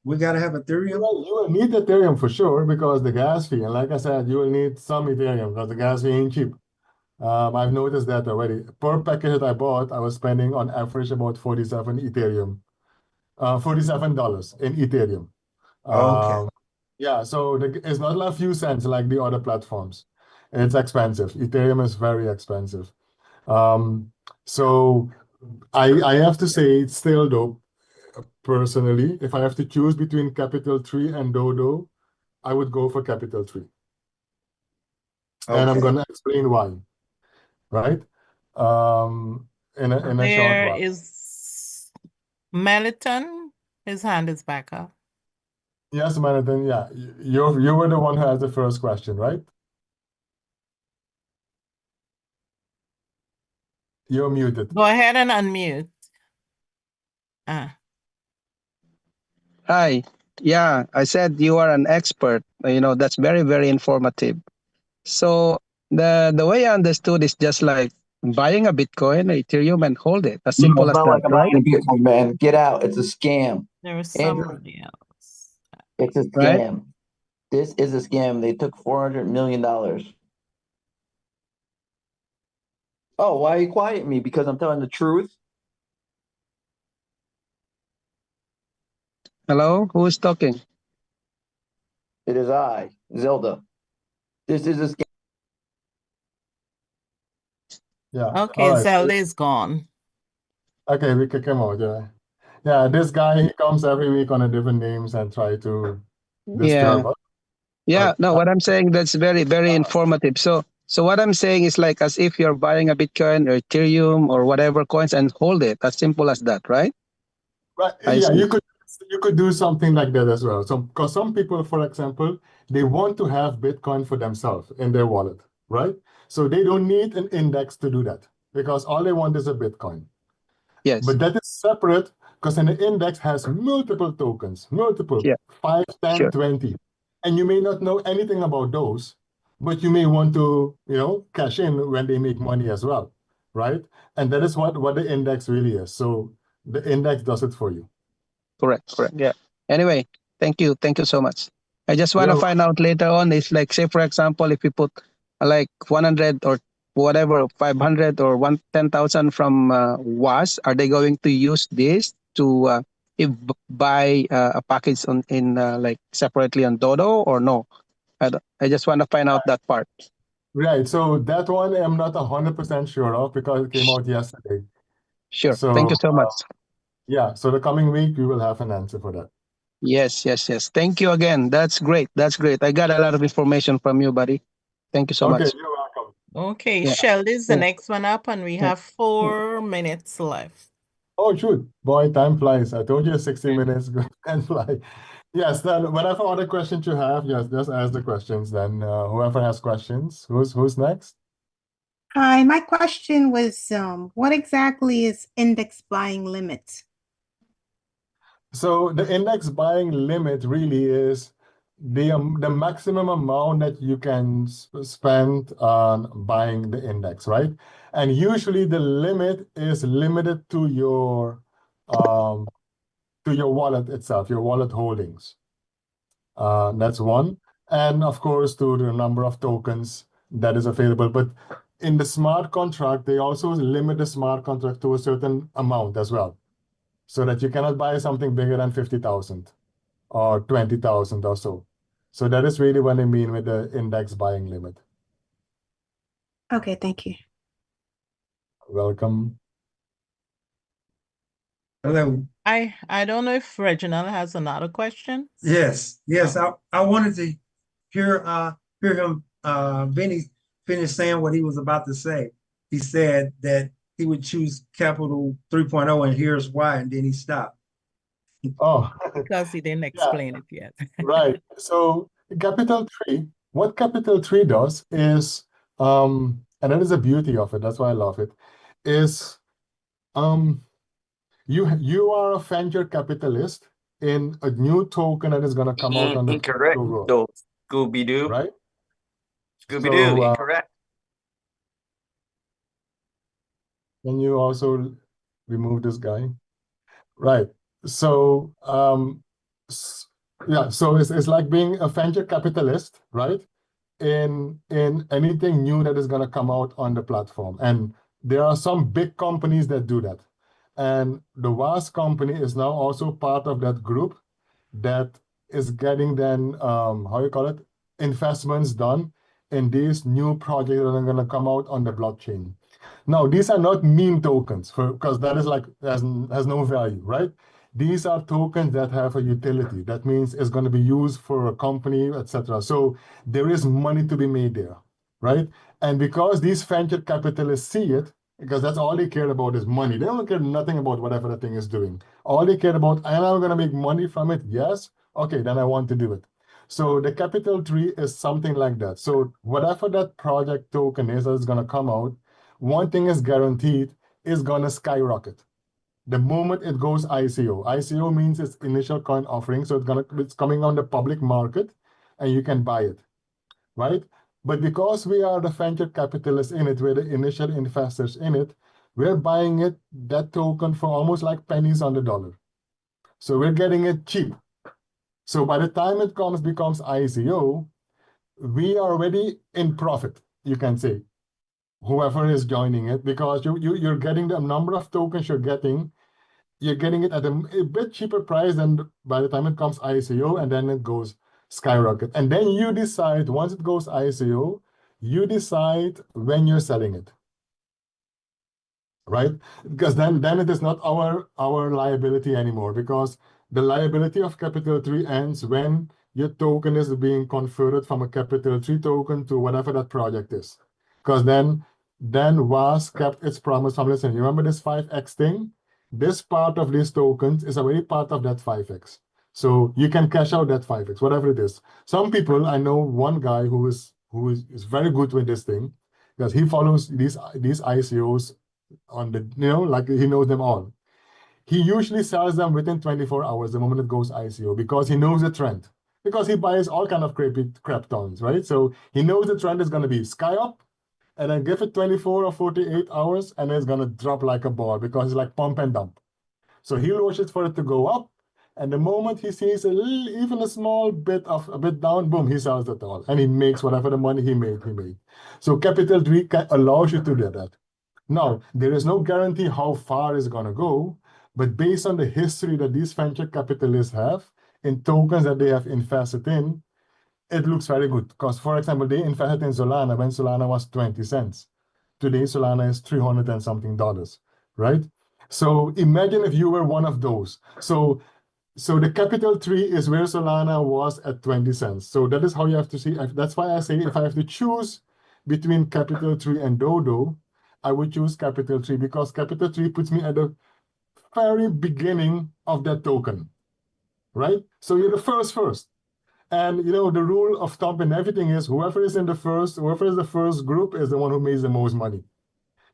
Speaker 6: We got to have Ethereum?
Speaker 3: you will need Ethereum for sure because the gas fee, and like I said, you will need some Ethereum because the gas fee ain't cheap. I've noticed that already. Per package that I bought, I was spending on average about 47 Ethereum, $47 in Ethereum.
Speaker 6: Okay.
Speaker 3: Yeah, so it's not a few cents like the other platforms. It's expensive. Ethereum is very expensive. So I have to say it's still though, personally, if I have to choose between Capital 3 and Dodo, I would go for Capital 3. And I'm
Speaker 6: Okay.
Speaker 3: gonna explain why, right? In a short
Speaker 5: There
Speaker 3: while.
Speaker 5: is Meliton. His hand is back up.
Speaker 3: Yes, Manathan, yeah. You were the one who asked the first question, right? You're muted.
Speaker 5: Go ahead and unmute. Ah.
Speaker 7: Hi. Yeah, I said you are an expert. That's very, very informative. So the way I understood is just like buying a Bitcoin, Ethereum, and hold it. As
Speaker 8: No,
Speaker 7: simple
Speaker 8: it's
Speaker 7: as
Speaker 8: not
Speaker 7: that,
Speaker 8: like I'm
Speaker 7: right?
Speaker 8: buying a Bitcoin, man. Get out. It's a scam.
Speaker 5: There is
Speaker 8: Andrew,
Speaker 5: somebody else.
Speaker 8: it's a
Speaker 7: Right?
Speaker 8: scam. This is a scam. They took $400 million. Oh, why are you quiet me? Because I'm telling the truth?
Speaker 7: Hello? Who is talking?
Speaker 8: It is I, Zelda. This is a scam.
Speaker 3: Yeah.
Speaker 5: Okay,
Speaker 3: All right.
Speaker 5: Zelda is gone.
Speaker 3: Okay, we kick him out, yeah. Yeah, this guy, he comes every week on a different names and try to
Speaker 7: Yeah.
Speaker 3: disturb us.
Speaker 7: Yeah.
Speaker 3: But
Speaker 7: No, what I'm saying, that's very, very informative. So what I'm saying is like as if you're buying a Bitcoin or Ethereum or whatever coins and hold it. As simple as that, right?
Speaker 3: right,
Speaker 7: I
Speaker 3: yeah,
Speaker 7: see.
Speaker 3: you could do something like that as well. So because some people, for example, they want to have Bitcoin for themselves in their wallet, right? So they don't need an index to do that because all they want is a Bitcoin.
Speaker 7: Yes.
Speaker 3: But that is separate because an index has multiple tokens, multiple,
Speaker 7: Yeah.
Speaker 3: 5, 10,
Speaker 7: Sure.
Speaker 3: 20. And you may not know anything about those, but you may want to, cash in when they make money as well, right? And that is what the index really is. So the index does it for you.
Speaker 7: Correct. Yeah. Anyway, thank you. Thank you so much. I just want to find out later on if, like, say, for example, if you put like 100 or whatever, 500 or 10,000 from waas, are they going to use this to buy a package on in like separately on Dodo or no? I just want to find out that part.
Speaker 3: Right. So that one I'm not 100% sure of because it came out yesterday.
Speaker 7: Sure. Thank you
Speaker 3: So
Speaker 7: so much.
Speaker 3: yeah, so the coming week we will have an answer for that.
Speaker 7: Yes, yes, yes. Thank you again. That's great. That's great. I got a lot of information from you, buddy. Thank you so
Speaker 3: Okay,
Speaker 7: much.
Speaker 3: you're welcome.
Speaker 5: Okay,
Speaker 7: Yeah.
Speaker 5: Sheldon's the
Speaker 7: Yeah.
Speaker 5: next one up, and we have 4 minutes left.
Speaker 3: Oh, shoot. Boy, time flies. I told you 60 minutes can fly. Yes, then whatever other questions you have, yes, just ask the questions. Then whoever has questions, who's next?
Speaker 9: Hi, my question was, what exactly is index buying limit?
Speaker 3: So the index buying limit really is the maximum amount that you can spend on buying the index, right? And usually the limit is limited to your wallet itself, your wallet holdings. That's one. And of course, to the number of tokens that is available. But in the smart contract, they also limit the smart contract to a certain amount as well, so that you cannot buy something bigger than 50,000 or 20,000 or so. So that is really what I mean with the index buying limit.
Speaker 9: Okay, thank you.
Speaker 3: Welcome.
Speaker 6: Hello.
Speaker 5: I don't know if Reginald has another question.
Speaker 6: Yes, yes. I wanted to hear him Vinny finish saying what he was about to say. He said that he would choose Capital 3.0 and here's why, and then he stopped.
Speaker 3: Oh,
Speaker 5: Because he didn't explain it yet.
Speaker 3: right. So Capital 3, what Capital 3 does is, and that is the beauty of it, that's why I love it, is you are a venture capitalist in a new token that is going to come out on the
Speaker 10: Incorrect.
Speaker 3: crypto world,
Speaker 10: So Scooby-Doo.
Speaker 3: right?
Speaker 10: Scooby-Doo,
Speaker 3: So
Speaker 10: incorrect.
Speaker 3: can you also remove this guy? Right. So yeah, so it's like being a venture capitalist, right? In anything new that is going to come out on the platform. And there are some big companies that do that. And the waas company is now also part of that group that is getting then how you call it, investments done in these new projects that are going to come out on the blockchain. Now, these are not meme tokens because that is like has no value, right? These are tokens that have a utility. That means it's going to be used for a company, etc. So there is money to be made there, right? And because these venture capitalists see it, because that's all they care about is money. They don't care nothing about whatever the thing is doing. All they care about, and I'm going to make money from it. Yes, okay, then I want to do it. So the Capital 3 is something like that. So whatever that project token is that's going to come out, one thing is guaranteed, it's going to skyrocket. The moment it goes ICO. ICO means it's initial coin offering, so it's coming on the public market and you can buy it, right? But because we are the venture capitalists in it, we're the initial investors in it, we're buying it, that token, for almost like pennies on the dollar. So we're getting it cheap. So by the time it becomes ICO, we are already in profit, you can say, whoever is joining it, because you're getting the number of tokens you're getting it at a bit cheaper price than by the time it comes ICO, and then it goes skyrocket. And then you decide, once it goes ICO, you decide when you're selling it, right? Because then it is not our liability anymore, because the liability of Capital 3 ends when your token is being converted from a Capital 3 token to whatever that project is. Because then waas kept its promise from, listen, you remember this 5x thing? This part of these tokens is already part of that 5x. So you can cash out that 5x, whatever it is. Some people, I know one guy who is very good with this thing, because he follows these ICOs on the, like he knows them all. He usually sells them within 24 hours, the moment it goes ICO, because he knows the trend. Because he buys all kind of crap tons, right? So he knows the trend is going to be sky up, and then give it 24 or 48 hours, and it's going to drop like a ball, because it's like pump and dump. So he'll watch it for it to go up, and the moment he sees even a small bit down, boom, he sells it all, and he makes whatever the money he made. So Capital 3 allows you to do that. Now, there is no guarantee how far it's going to go, But based on the history that these venture capitalists have in tokens that they have invested in, it looks very good. Because, for example, they invested in Solana when Solana was 20 cents. Today, Solana is 300 and something dollars, right? So imagine if you were one of those. So the capital tree is where Solana was at 20 cents. So that is how you have to see. That's why I say if I have to choose between capital tree and Dodo, I would choose capital tree because capital tree puts me at the very beginning of that token, right? So you're the first. And the rule of thumb and everything is whoever is the first group is the one who makes the most money.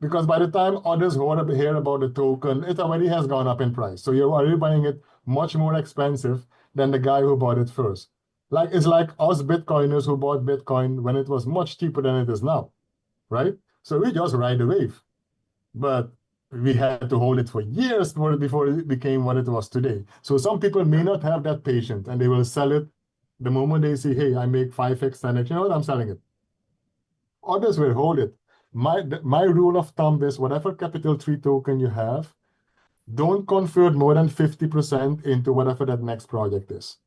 Speaker 3: Because by the time others hear about the token, it already has gone up in price. So you're already buying it much more expensive than the guy who bought it first. It's like us Bitcoiners who bought Bitcoin when it was much cheaper than it is now, right? So we just ride the wave. But we had to hold it for years before it became what it was today. So some people may not have that patience and they will sell it the moment they see, hey, I make 5x, 10x, you know what, I'm selling it. Others will hold it. My rule of thumb is whatever capital tree token you have, don't convert more than 50% into whatever that next project is,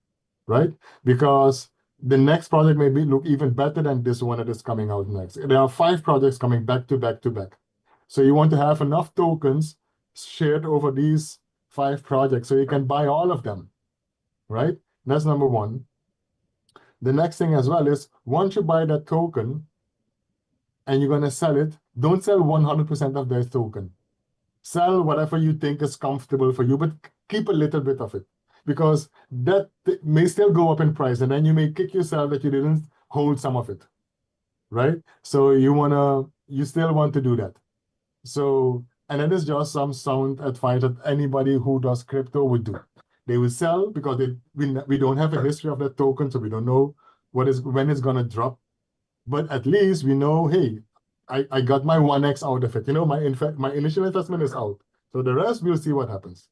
Speaker 3: right? Because the next project may look even better than this one that is coming out next. There are 5 projects coming back to back to back. So you want to have enough tokens shared over these 5 projects so you can buy all of them, right? That's number one. The next thing as well is once you buy that token and you're going to sell it, don't sell 100% of that token. Sell whatever you think is comfortable for you, but keep a little bit of it because that may still go up in price and then you may kick yourself that you didn't hold some of it, right? So you still want to do that. So, and that is just some sound advice that anybody who does crypto would do. They will sell because we don't have a history of that token, so we don't know when it's gonna drop. But at least we know, hey, I got my 1x out of it. My initial investment is out. So the rest we'll see what happens.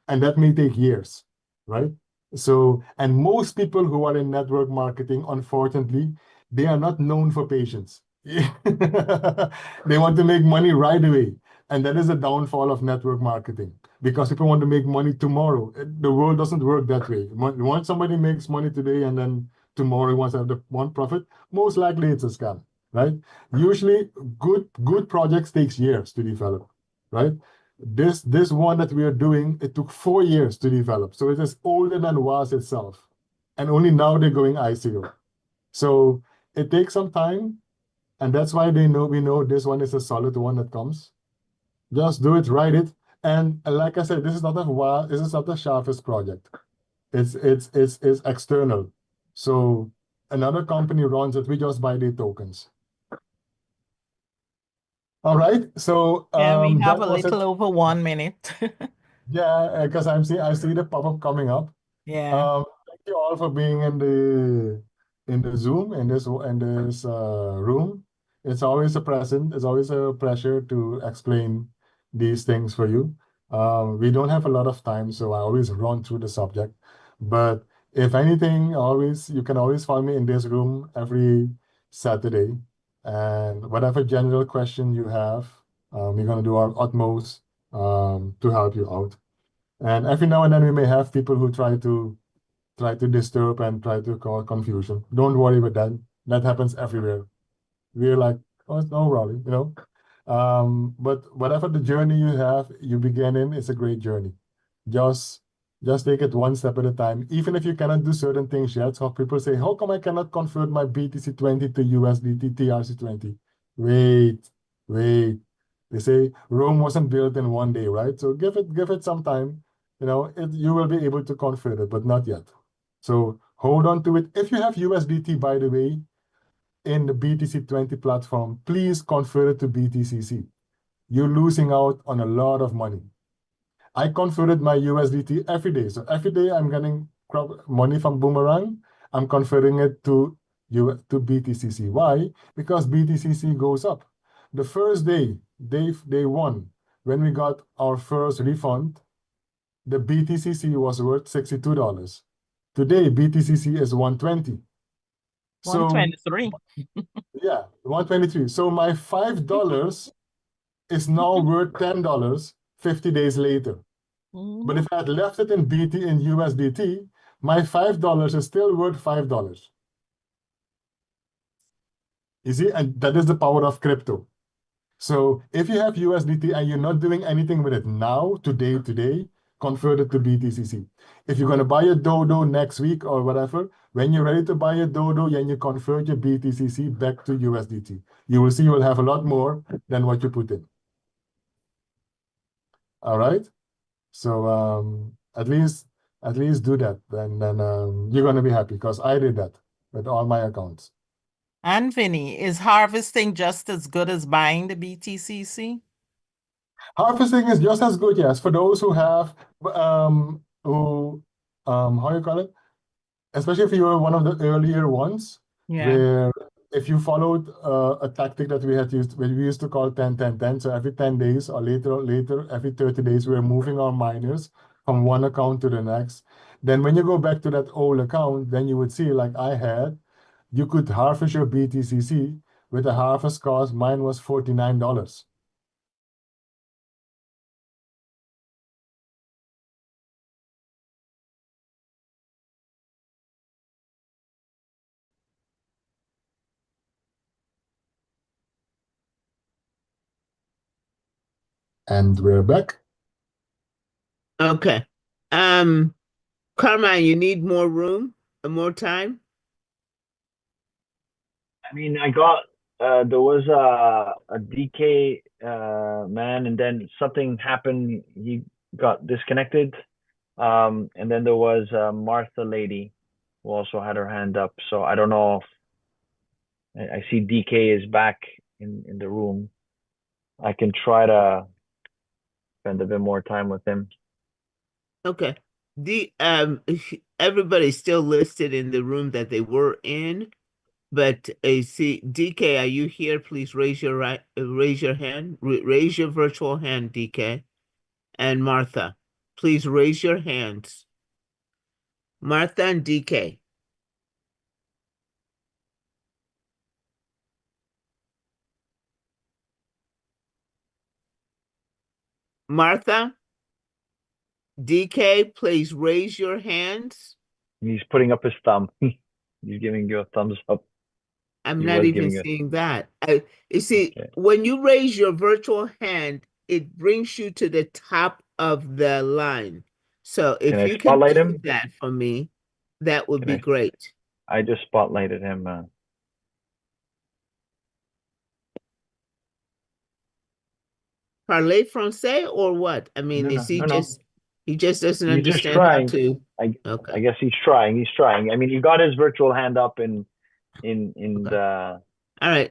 Speaker 3: And that may take years, right? So, and most people who are in network marketing, unfortunately, they are not known for patience. They want to make money right away. And that is the downfall of network marketing because people want to make money tomorrow. The world doesn't work that way. Once somebody makes money today and then tomorrow wants to have the one profit, most likely it's a scam, right? Usually good projects takes years to develop, right? This one that we are doing, it took 4 years to develop. So it is older than waas itself. And only now they're going ICO. So it takes some time. And that's why we know this one is a solid one that comes. Just do it, write it. And like I said, this is not a Sharpest project. It's external. So another company runs it. We just buy the tokens. All right. So
Speaker 5: Yeah, we have
Speaker 3: that
Speaker 5: a
Speaker 3: was it.
Speaker 5: little over 1 minute.
Speaker 3: Yeah, because I see the pop-up coming up.
Speaker 5: Yeah.
Speaker 3: Thank you all for being in the Zoom in this room. It's always a pleasure to explain these things for you. We don't have a lot of time, so I always run through the subject. But if anything, you can always find me in this room every Saturday. And whatever general question you have, we're gonna do our utmost to help you out. And every now and then we may have people who try to disturb and try to cause confusion. Don't worry about that. That happens everywhere. We're like, oh, it's no problem, But whatever the journey you begin in, it's a great journey. Just take it one step at a time. Even if you cannot do certain things yet, so people say, how come I cannot convert my BTC20 to USDT TRC20? Wait. They say Rome wasn't built in one day, right? So give it some time. You will be able to convert it, but not yet. So hold on to it. If you have USDT, by the way, in the BTC20 platform, please convert it to BTCC. You're losing out on a lot of money. I converted my USDT every day. So every day I'm getting money from Boomerang. I'm converting it to BTCC. Why? Because BTCC goes up. The first day, day one, when we got our first refund, the BTCC was worth $62. Today, BTCC is 120. So
Speaker 5: 123.
Speaker 3: yeah, 123. So my $5 is now worth $10 50 days later. But if I had left it in BT in USDT, my $5 is still worth $5. You see, and that is the power of crypto. So if you have USDT and you're not doing anything with it now, today, convert it to BTCC. If you're going to buy a Dodo next week or whatever, when you're ready to buy a Dodo, then you convert your BTCC back to USDT. You will see you will have a lot more than what you put in. All right. So at least do that. Then you're going to be happy because I did that with all my accounts.
Speaker 5: And Vinny, is harvesting just as good as buying the BTCC?
Speaker 3: Harvesting is just as good, yes, for those who have how you call it? Especially if you were one of the earlier ones, where if you followed a tactic that we used to call 10-10-10. So every 10 days or later, every 30 days, we're moving our miners from one account to the next. Then when you go back to that old account, then you would see, like I had, you could harvest your BTCC with a harvest cost. Mine was $49. And we're back.
Speaker 1: Okay. Carmine, you need more room and more time?
Speaker 11: I mean, I got there was a DK man, and then something happened. He got disconnected. And then there was a Martha lady who also had her hand up. So I don't know if I see DK is back in the room. I can try to spend a bit more time with him.
Speaker 1: Okay. Everybody's still listed in the room that they were in, but see, DK, are you here? Please raise your hand. Raise your virtual hand, DK. And Martha, please raise your hands. Martha and DK. Martha, DK, please raise your hands.
Speaker 11: He's putting up his thumb. He's giving you a thumbs up.
Speaker 1: I'm not even seeing that. You see,
Speaker 11: Okay.
Speaker 1: when you raise your virtual hand, it brings you to the top of the line. So if you can do that for me, that would be great.
Speaker 11: I just spotlighted him.
Speaker 1: Parler français or what? I mean, is he just he just doesn't understand how to?
Speaker 11: I guess he's trying. He's trying. I mean, he got his virtual hand up in the.
Speaker 1: All right.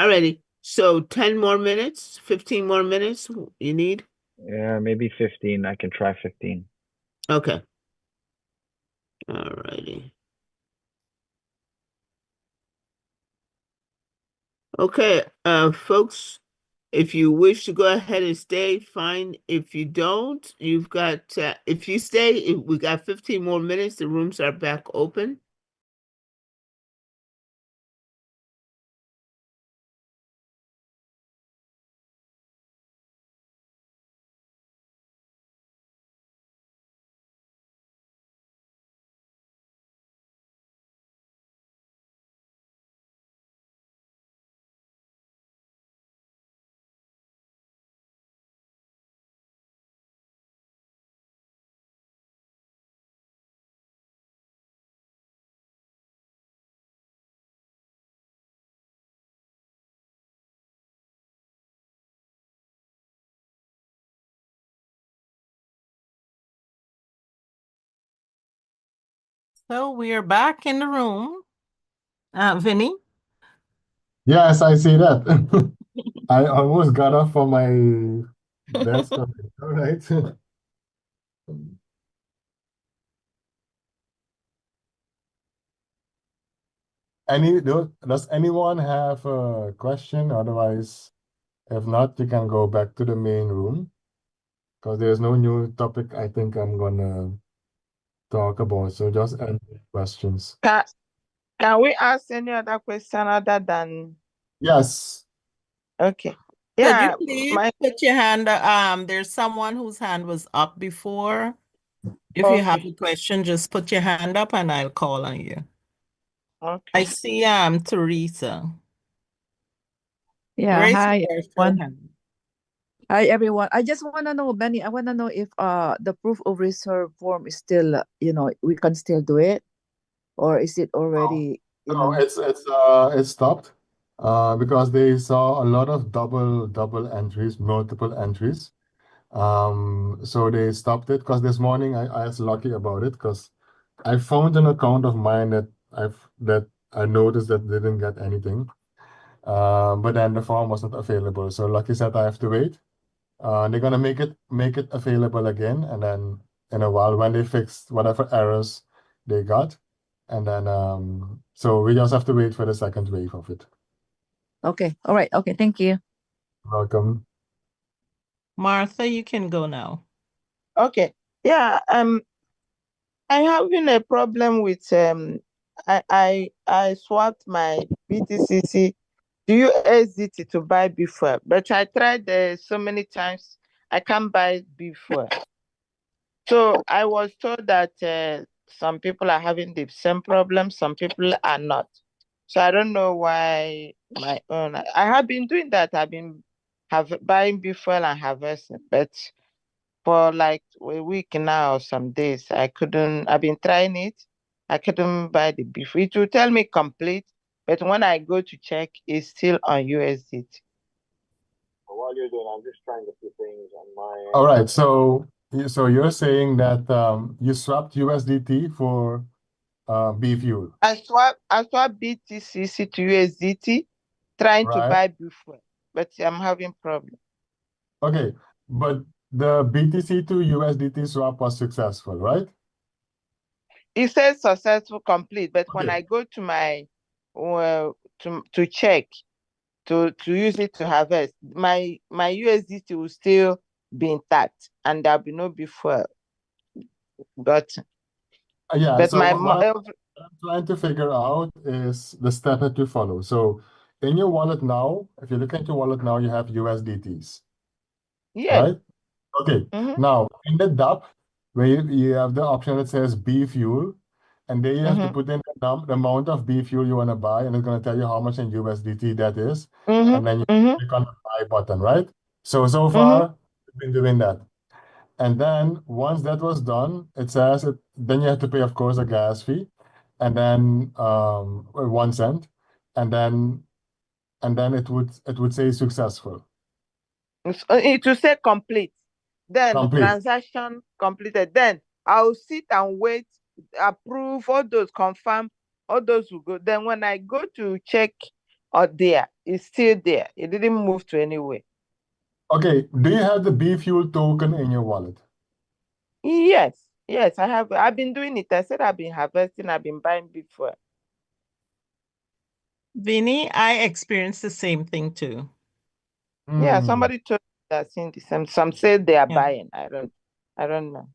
Speaker 1: Alrighty. So 10 more minutes, 15 more minutes you need?
Speaker 11: Yeah, maybe 15. I can try 15.
Speaker 1: Okay. Alrighty. Okay, folks, if you wish to go ahead and stay, fine. If you don't, you've got, if you stay, we got 15 more minutes. The rooms are back open.
Speaker 5: So we are back in the room. Vinny?
Speaker 3: Yes, I see that. I almost got off from my desk. All right. Does anyone have a question? Otherwise, if not, you can go back to the main room because there's no new topic I think I'm gonna talk about. So just any questions.
Speaker 12: Can we ask any other question other than?
Speaker 3: Yes.
Speaker 12: Okay.
Speaker 5: Could you
Speaker 12: Yeah,
Speaker 5: please
Speaker 12: my
Speaker 5: put your hand, there's someone whose hand was up before. If you have
Speaker 12: okay,
Speaker 5: a question, just put your hand up and I'll call on you. I
Speaker 12: okay.
Speaker 5: see, Teresa.
Speaker 13: Yeah,
Speaker 5: Raise
Speaker 13: hi
Speaker 5: your virtual
Speaker 13: everyone.
Speaker 5: hand.
Speaker 13: Hi everyone. I just want to know, Benny, I want to know if the proof of reserve form is still, we can still do it, or is it already,
Speaker 3: No, it's stopped because they saw a lot of double entries, multiple entries. So they stopped it because this morning I was lucky about it because I found an account of mine that I noticed that didn't get anything. But then the form wasn't available. So lucky said I have to wait. They're gonna make it available again, and then in a while when they fix whatever errors they got, and then so we just have to wait for the second wave of it.
Speaker 13: Okay. All right. Okay. Thank you.
Speaker 3: Welcome.
Speaker 5: Martha, you can go now.
Speaker 12: Okay. Yeah, I having a problem with I swapped my BTCC to USDT to buy before, but I tried so many times I can't buy before. So I was told that some people are having the same problem, some people are not. So I don't know why my own. I have been doing that. I've been buying before and harvesting, but for like a week now, some days I couldn't. I've been trying it. I couldn't buy the beef. It will tell me complete, but when I go to check, it's still on USDT.
Speaker 11: While you're doing, I'm just trying a few things on my end.
Speaker 3: All right. So you're saying that you swapped USDT for B fuel,
Speaker 12: I swap BTCC to USDT, trying to
Speaker 3: right?
Speaker 12: buy before, but I'm having problem.
Speaker 3: Okay, but the BTC to USDT swap was successful, right?
Speaker 12: It says successful complete, but when
Speaker 3: Okay.
Speaker 12: I go to my to check to use it to harvest, my USDT will still be intact and there'll be no before. But
Speaker 3: Yeah,
Speaker 12: but
Speaker 3: so
Speaker 12: my
Speaker 3: what I'm trying to figure out is the step that you follow. So in your wallet now, if you look at your wallet now, you have USDTs,
Speaker 12: yes.
Speaker 3: right? Okay,
Speaker 12: Mm-hmm.
Speaker 3: now in the DApp, where you have the option that says B fuel, and there you have to
Speaker 12: Mm-hmm.
Speaker 3: put in the amount of B fuel you want to buy, and it's going to tell you how much in USDT that is,
Speaker 12: Mm-hmm.
Speaker 3: and then you
Speaker 12: Mm-hmm.
Speaker 3: click on the buy button, right? So
Speaker 12: Mm-hmm.
Speaker 3: far, we've been doing that. And then once that was done, it says then you have to pay, of course, a gas fee, and then 1 cent, and then it would say successful.
Speaker 12: It will say complete. Then
Speaker 3: Complete.
Speaker 12: transaction completed. Then I'll sit and wait, approve all those, confirm all those will go. Then when I go to check out there, it's still there. It didn't move to anywhere.
Speaker 3: Okay, do you have the B fuel token in your wallet?
Speaker 12: Yes, yes, I have. I've been doing it. I said I've been harvesting, I've been buying before.
Speaker 5: Vinny, I experienced the same thing too.
Speaker 12: Yeah, somebody told me that seen the same. Some said they are
Speaker 5: Yeah.
Speaker 12: buying. I don't know.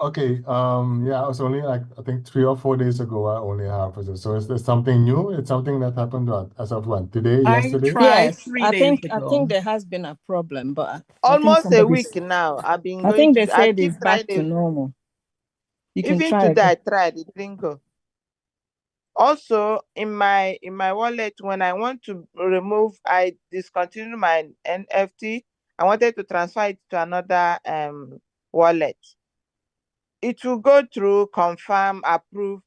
Speaker 3: Okay, yeah, it was only like I think 3 or 4 days ago I only harvested. So is there something new? It's something that happened as of when? Today,
Speaker 5: I
Speaker 3: yesterday?
Speaker 5: tried
Speaker 13: Yes,
Speaker 5: 3 days
Speaker 13: I
Speaker 5: ago.
Speaker 13: think there has been a problem, but I think
Speaker 12: Almost a
Speaker 13: somebody's.
Speaker 12: week now. I've been
Speaker 13: I
Speaker 12: going
Speaker 13: think
Speaker 12: to.
Speaker 13: they
Speaker 12: I
Speaker 13: said
Speaker 12: keep
Speaker 13: it's
Speaker 12: trying
Speaker 13: back to
Speaker 12: it.
Speaker 13: normal. You can
Speaker 12: Even
Speaker 13: try
Speaker 12: today,
Speaker 13: again.
Speaker 12: I tried. It didn't go. Also, in my wallet, when I want to remove, I discontinue my NFT. I wanted to transfer it to another wallet. It will go through, confirm, approve,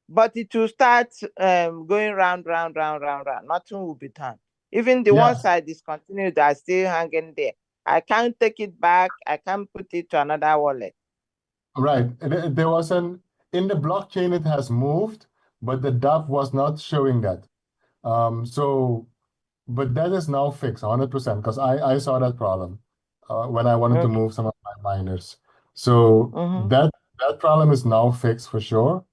Speaker 12: but it will start going round, round, round, round, round. Nothing will be done. Even the ones
Speaker 3: Yes,
Speaker 12: I discontinued are still hanging there. I can't take it back. I can't put it to another wallet.
Speaker 3: right. There was in the blockchain it has moved, but the DApp was not showing that. But that is now fixed 100% because I saw that problem when I wanted to
Speaker 12: Okay.
Speaker 3: move some of my miners. So
Speaker 12: Mm-hmm.
Speaker 3: that problem is now fixed for sure.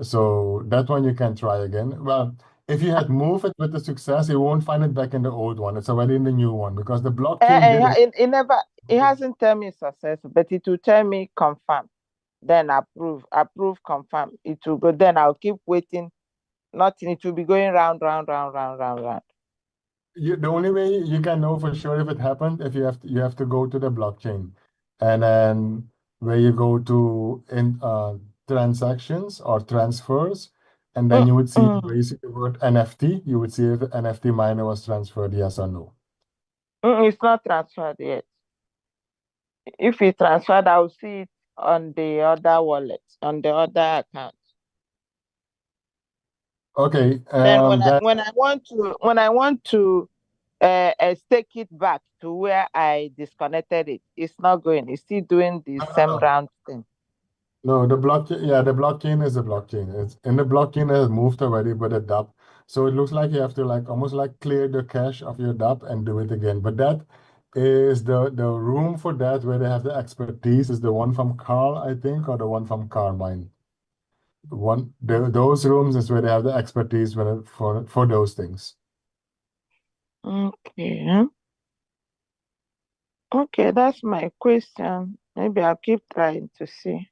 Speaker 3: So that one you can try again. Well, if you had moved it with the success, you won't find it back in the old one. It's already in the new one because the blockchain did it.
Speaker 12: It never, it hasn't tell me successful, but it will tell me confirm. Then approve, confirm. It will go. Then I'll keep waiting. Nothing. It will be going round, round, round, round, round, round.
Speaker 3: The only way you can know for sure if it happened, if you have to go to the blockchain, and then where you go to in transactions or transfers, and then you would see where you see the word NFT, you would see if the NFT miner was transferred, yes or no.
Speaker 12: It's not transferred yet. If it transferred, I'll see it on the other wallet, on the other account.
Speaker 3: Okay,
Speaker 12: Then
Speaker 3: that
Speaker 12: when I want to stake it back to where I disconnected it, it's not going. It's still doing the same round thing.
Speaker 3: no, the blockchain, yeah, the blockchain is a blockchain. It's in the blockchain it has moved already, but the DApp. So it looks like you have to like almost like clear the cache of your DApp and do it again. But that is the room for that where they have the expertise is the one from Carl, I think, or the one from Carmine. Those rooms is where they have the expertise for those things.
Speaker 12: Okay. Okay, that's my question. Maybe I'll keep trying to see.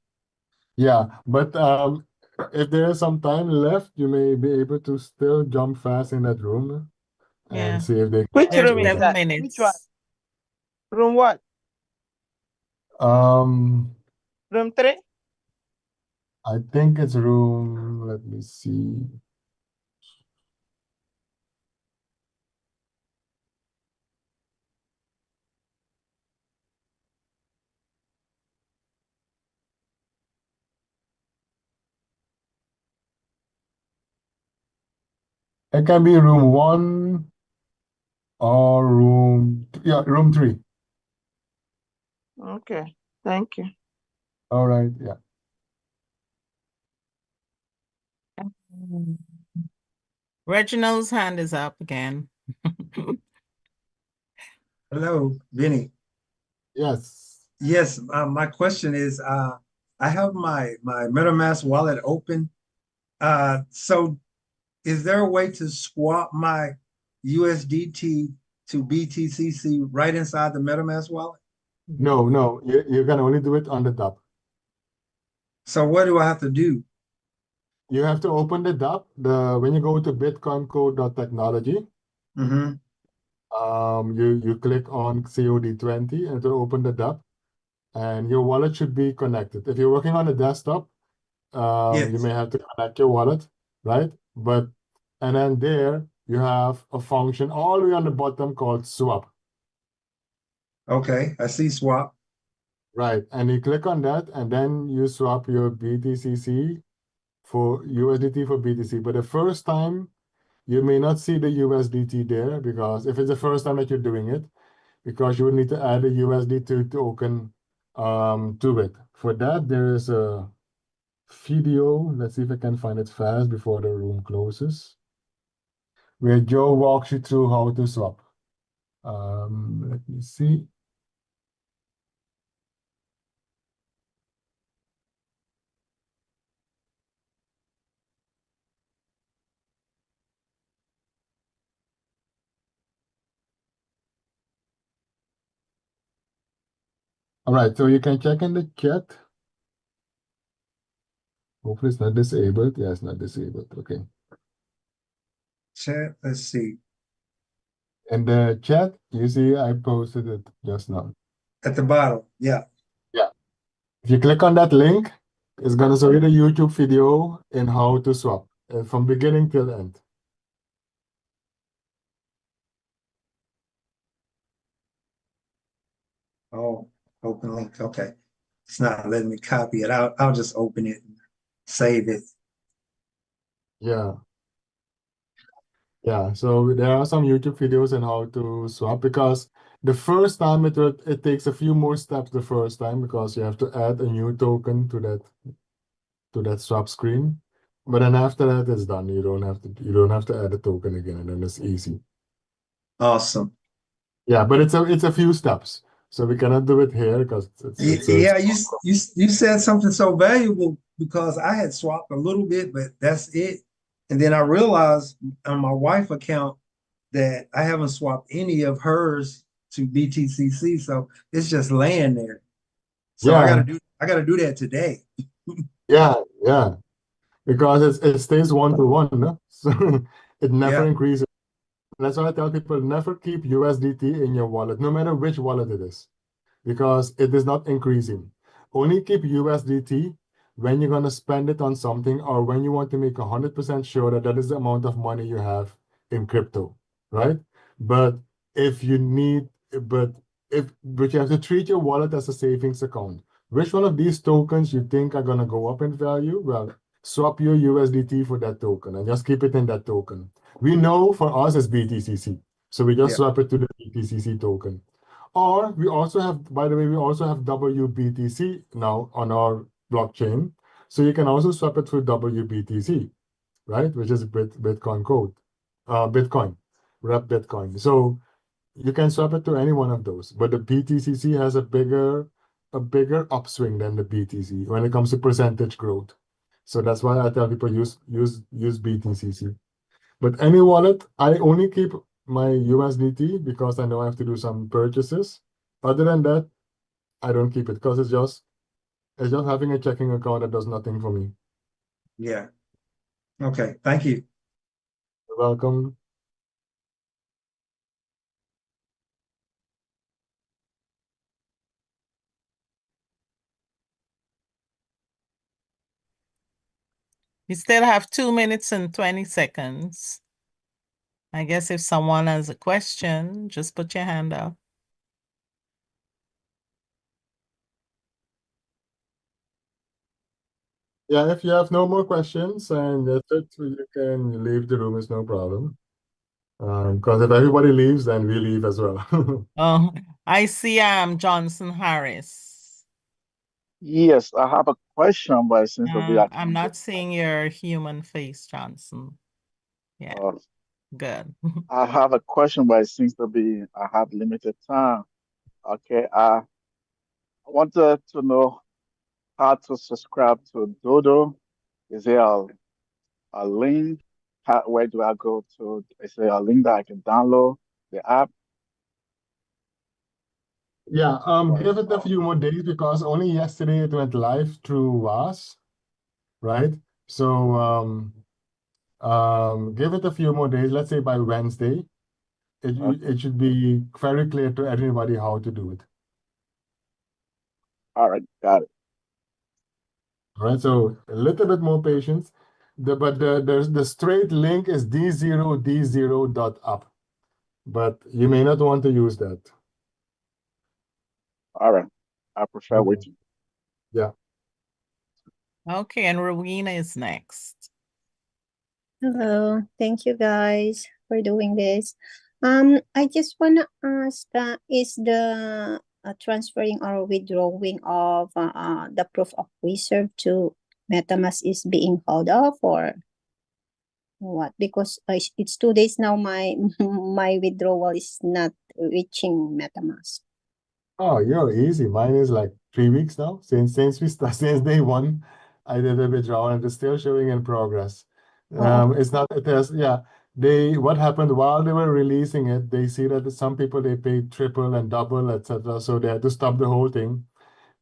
Speaker 3: Yeah, but if there is some time left, you may be able to still jump fast in that room
Speaker 5: Yeah.
Speaker 3: and see if they
Speaker 12: Which
Speaker 5: There's
Speaker 12: room is
Speaker 5: 7
Speaker 12: that?
Speaker 5: minutes.
Speaker 12: Which one? Room what?
Speaker 3: Um,
Speaker 12: Room 3?
Speaker 3: I think it's room, let me see. It can be room 1 or room 3.
Speaker 12: Okay, thank you.
Speaker 3: All right, yeah.
Speaker 5: Reginald's hand is up again.
Speaker 6: Hello, Vinny.
Speaker 3: Yes.
Speaker 6: Yes, my question is, I have my MetaMask wallet open. So is there a way to swap my USDT to BTCC right inside the MetaMask wallet?
Speaker 3: No, you can only do it on the DApp.
Speaker 6: So what do I have to do?
Speaker 3: You have to open the DApp. When you go to bitcoincode.technology,
Speaker 6: Mm-hmm.
Speaker 3: you click on COD20 and it'll open the DApp, and your wallet should be connected. If you're working on a desktop, you
Speaker 6: Yes.
Speaker 3: may have to connect your wallet, right? And then there you have a function all the way on the bottom called swap.
Speaker 6: Okay, I see swap.
Speaker 3: Right, and you click on that, and then you swap your BTCC for USDT for BTC. But the first time, you may not see the USDT there because if it's the first time that you're doing it, because you would need to add a USDT token to it. For that, there is a video. Let's see if I can find it fast before the room closes, where Joe walks you through how to swap. Let me see. All right, so you can check in the chat. Hopefully it's not disabled. Yeah, it's not disabled. Okay.
Speaker 6: Chat, let's see.
Speaker 3: In the chat, you see I posted it just now.
Speaker 6: At the bottom, yeah.
Speaker 3: Yeah. If you click on that link, it's gonna show you the YouTube video in how to swap from beginning till end.
Speaker 6: Oh, open link. Okay. It's not letting me copy it. I'll just open it and save it.
Speaker 3: Yeah. Yeah, so there are some YouTube videos on how to swap because the first time it takes a few more steps the first time because you have to add a new token to that swap screen. But then after that it's done. You don't have to add a token again, and then it's easy.
Speaker 6: Awesome.
Speaker 3: Yeah, but it's a few steps. So we cannot do it here because it's a
Speaker 6: Yeah, you said something so valuable because I had swapped a little bit, but that's it. And then I realized on my wife account that I haven't swapped any of hers to BTCC, so it's just laying there. So I
Speaker 3: yeah,
Speaker 6: gotta do that today.
Speaker 3: yeah. Because it stays 1 to 1, no? So it never
Speaker 6: Yeah.
Speaker 3: increases. That's why I tell people never keep USDT in your wallet, no matter which wallet it is, because it is not increasing. Only keep USDT when you're going to spend it on something or when you want to make 100% sure that that is the amount of money you have in crypto, right? But if you need, but but you have to treat your wallet as a savings account. Which one of these tokens you think are going to go up in value? Well, swap your USDT for that token and just keep it in that token. We know for us it's BTCC, so we just swap it to the BTCC token. Or we also have, by the way, we also have WBTC now on our blockchain. So you can also swap it for WBTC, right? Which is Bitcoin code, Bitcoin, wrap Bitcoin. So you can swap it to any one of those. But the BTCC has a bigger upswing than the BTC when it comes to percentage growth. So that's why I tell people use BTCC. But any wallet, I only keep my USDT because I know I have to do some purchases. Other than that, I don't keep it because it's just having a checking account that does nothing for me.
Speaker 6: Yeah. Okay. Thank you.
Speaker 3: You're welcome.
Speaker 5: We still have 2 minutes and 20 seconds. I guess if someone has a question, just put your hand up.
Speaker 3: Yeah, if you have no more questions and that's it, you can leave the room. It's no problem. Because if everybody leaves, then we leave as well.
Speaker 5: Oh, I see Johnson Harris.
Speaker 14: Yes, I have a question, but it seems to be I
Speaker 5: I'm
Speaker 14: can't get.
Speaker 5: not seeing your human face, Johnson. Yeah, good.
Speaker 14: I have a question, but it seems to be I have limited time. Okay, I wanted to know how to subscribe to Dodo. Is there a link? Where do I go to? Is there a link that I can download the app?
Speaker 3: Yeah, give it a few more days because only yesterday it went live through waas, right? So give it a few more days. Let's say by Wednesday, it should be very clear to everybody how to do it.
Speaker 14: All right, got it.
Speaker 3: All right, so a little bit more patience. The straight link is d0d0.app, but you may not want to use that.
Speaker 14: All right, I prefer waiting.
Speaker 3: Yeah.
Speaker 5: Okay, and Rowena is next.
Speaker 15: Hello, thank you guys for doing this. I just wanna ask, is the transferring or withdrawing of the proof of reserve to MetaMask is being held off or what? Because it's 2 days now. My my withdrawal is not reaching MetaMask.
Speaker 3: Oh, you're easy. Mine is like 3 weeks now. Since day one, I did a withdrawal and it's still showing in progress. It's not it has yeah. What happened while they were releasing it, they see that some people they paid triple and double, etc. So they had to stop the whole thing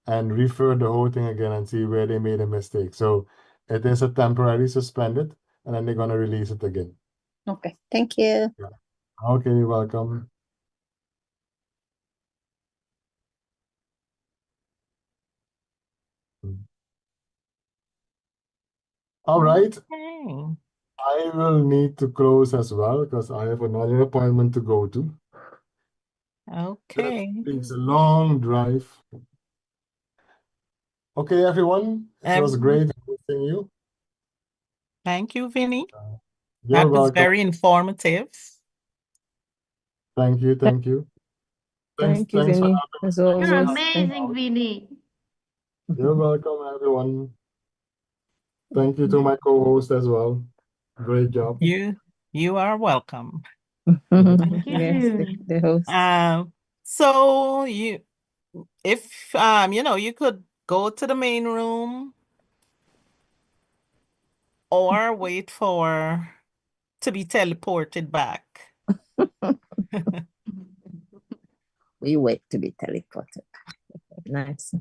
Speaker 3: and refer the whole thing again and see where they made a mistake. So it is a temporary suspended, and then they're gonna release it again.
Speaker 15: Okay, thank you.
Speaker 3: Yeah. Okay, you're welcome. All right.
Speaker 5: Okay.
Speaker 3: I will need to close as well because I have another appointment to go to.
Speaker 5: Okay.
Speaker 3: It's a long drive. Okay, everyone. It was great hosting you.
Speaker 5: Thank you, Vinny.
Speaker 3: You're
Speaker 5: That was
Speaker 3: welcome.
Speaker 5: very informative.
Speaker 3: Thank you. Thank you. Thanks
Speaker 13: Thank you,
Speaker 3: for
Speaker 13: Vinny,
Speaker 3: having
Speaker 13: as
Speaker 3: me.
Speaker 13: always.
Speaker 16: You're
Speaker 13: Thank
Speaker 16: amazing, Vinny.
Speaker 3: You're welcome, everyone. Thank you to my co-host as well. Great job.
Speaker 5: You are welcome.
Speaker 16: Thank
Speaker 13: Yes,
Speaker 16: you.
Speaker 13: the host.
Speaker 5: So if you could go to the main room or wait to be teleported back.
Speaker 13: We wait to be teleported. Nice.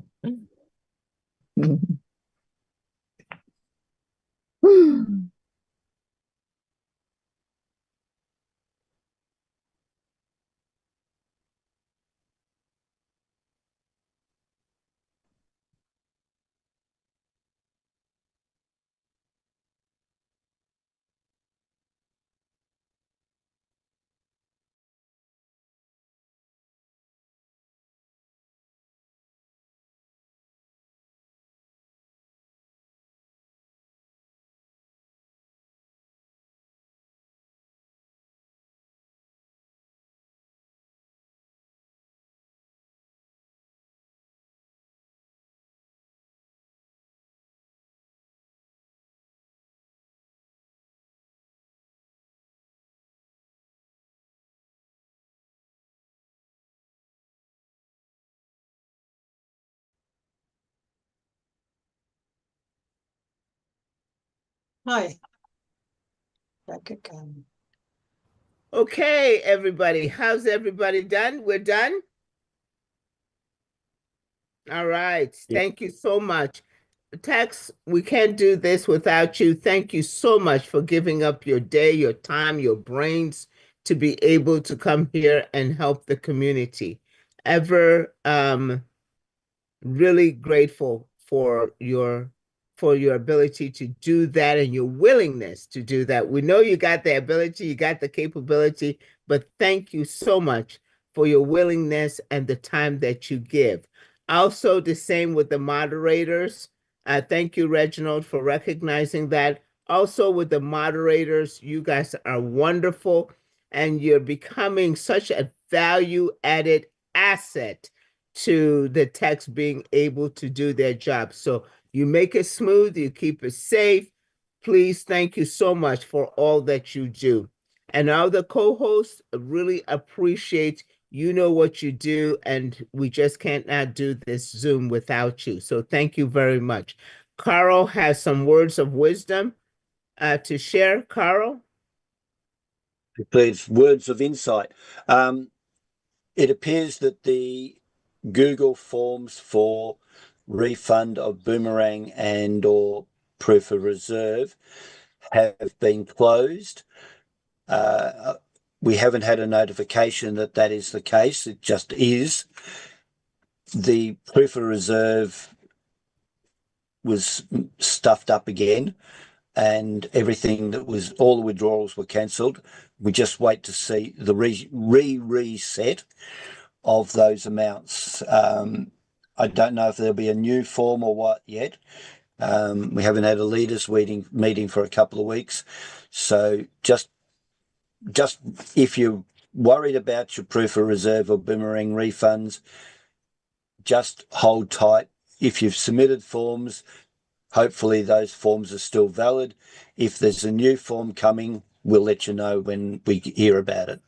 Speaker 17: Hi. Back again.
Speaker 1: Okay, everybody. How's everybody done? We're done? All right. Thank you so much. Tex, we can't do this without you. Thank you so much for giving up your day, your time, your brains to be able to come here and help the community. Ever really grateful for your ability to do that and your willingness to do that. We know you got the ability, you got the capability, but thank you so much for your willingness and the time that you give. Also, the same with the moderators. Thank you, Reginald, for recognizing that. Also, with the moderators, you guys are wonderful and you're becoming such a value-added asset to the text being able to do their job. So you make it smooth, you keep it safe. Please, thank you so much for all that you do. And all the co-hosts really appreciate you know what you do, and we just can't not do this Zoom without you. So thank you very much. Carl has some words of wisdom to share. Carl?
Speaker 18: Please, words of insight. It appears that the Google forms for refund of boomerang and or proof of reserve have been closed. We haven't had a notification that that is the case. It just is. The proof of reserve was stuffed up again, and everything that was, all the withdrawals were cancelled. We just wait to see the reset of those amounts. I don't know if there'll be a new form or what yet. We haven't had a leaders meeting for a couple of weeks. So just if you're worried about your proof of reserve or boomerang refunds, just hold tight. If you've submitted forms, hopefully those forms are still valid. If there's a new form coming, we'll let you know when we hear about it.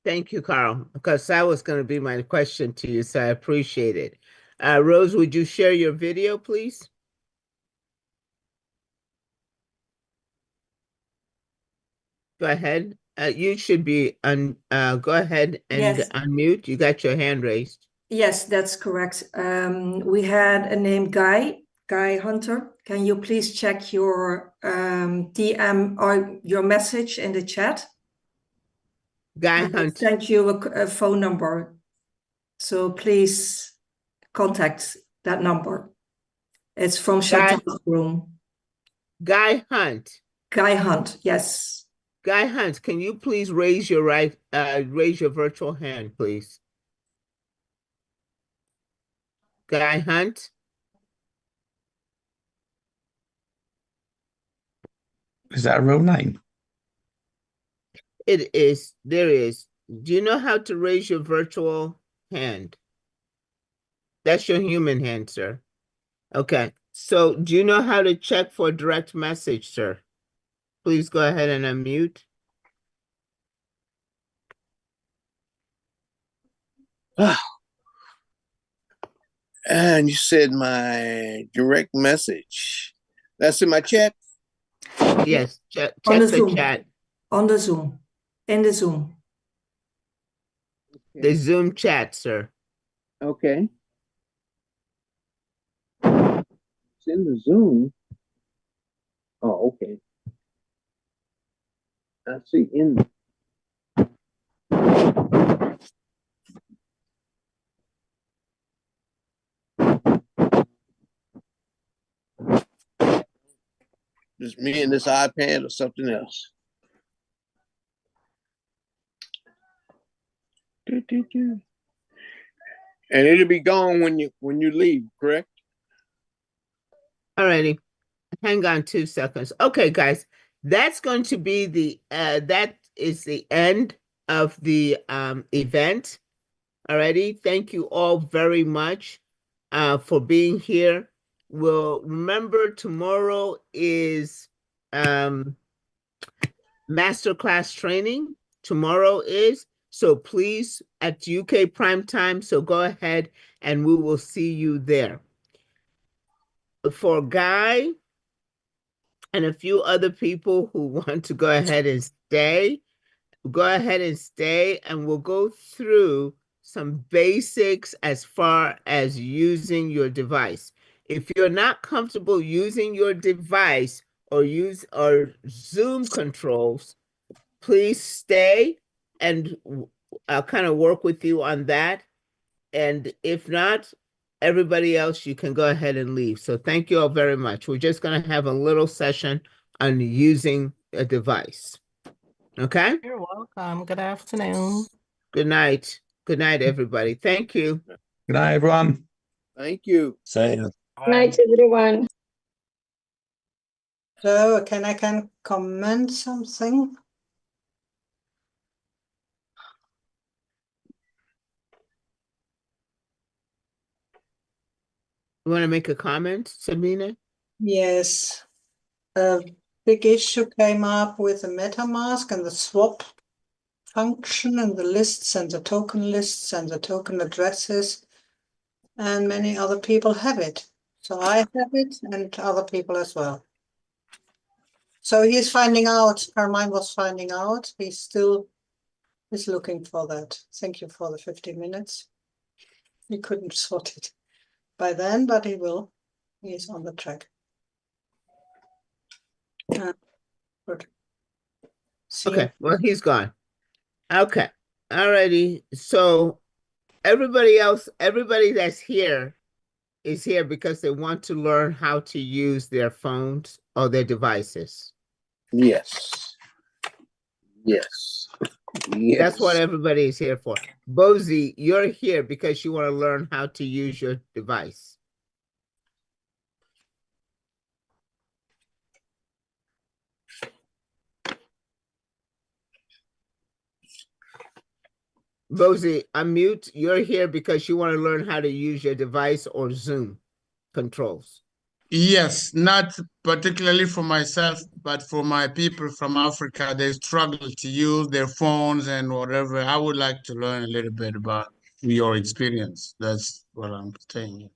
Speaker 1: Thank you, Carl, because that was going to be my question to you, so I appreciate it. Rose, would you share your video, please? Go ahead. You should be go ahead and
Speaker 17: Yes.
Speaker 1: unmute. You got your hand raised.
Speaker 17: Yes, that's correct. We had a name Guy Hunter. Can you please check your DM or your message in the chat?
Speaker 1: Guy
Speaker 17: I
Speaker 1: Hunt.
Speaker 17: sent you a phone number. So please contact that number. It's from Chantal's room.
Speaker 1: Guy Hunt.
Speaker 17: Guy Hunt, yes.
Speaker 1: Guy Hunt, can you please raise your raise your virtual hand, please? Guy Hunt.
Speaker 19: Is that a real name?
Speaker 1: It is. There is. Do you know how to raise your virtual hand? That's your human hand, sir. Okay. So do you know how to check for direct message, sir? Please go ahead and unmute.
Speaker 20: And you said my direct message. That's in my chat?
Speaker 1: Yes, check
Speaker 17: On the
Speaker 1: the
Speaker 17: Zoom.
Speaker 1: chat.
Speaker 17: On the Zoom. In the Zoom.
Speaker 1: The Zoom chat, sir.
Speaker 20: Okay. It's in the Zoom. Oh, okay. I see in the just me and this iPad or something else. And it'll be gone when you leave, correct?
Speaker 1: Alrighty. Hang on 2 seconds. Okay, guys, that's going to be the that is the end of the event. Alrighty. Thank you all very much for being here. We'll remember tomorrow is masterclass training. Tomorrow is, so please at UK prime time. So go ahead and we will see you there. For Guy, and a few other people who want to go ahead and stay, and we'll go through some basics as far as using your device. If you're not comfortable using your device or use our Zoom controls, please stay and I'll kind of work with you on that. And if not, everybody else, you can go ahead and leave. So thank you all very much. We're just going to have a little session on using a device. Okay?
Speaker 5: You're welcome. Good afternoon.
Speaker 1: Good night. Good night, everybody. Thank you.
Speaker 19: Good night, everyone.
Speaker 20: Thank you.
Speaker 18: See
Speaker 16: Good night, everyone.
Speaker 21: So can I comment something?
Speaker 1: You want to make a comment, Sabina?
Speaker 21: Yes. A big issue came up with the MetaMask and the swap function and the lists and the token lists and the token addresses, and many other people have it. So I have it and other people as well. So he's finding out, Carmine was finding out, he still is looking for that. Thank you for the 50 minutes. He couldn't sort it by then, but he will. He's on the track. Good. See
Speaker 1: Okay,
Speaker 21: you.
Speaker 1: well, he's gone. Okay. Alrighty. So everybody else, everybody that's here is here because they want to learn how to use their phones or their devices.
Speaker 20: Yes. Yes.
Speaker 1: That's what
Speaker 20: Yes.
Speaker 1: everybody is here for. Bozy, you're here because you want to learn how to use your device. Bozy, unmute. You're here because you want to learn how to use your device or Zoom controls.
Speaker 22: Yes, not particularly for myself, but for my people from Africa, they struggle to use their phones and whatever. I would like to learn a little bit about your experience. That's what I'm saying.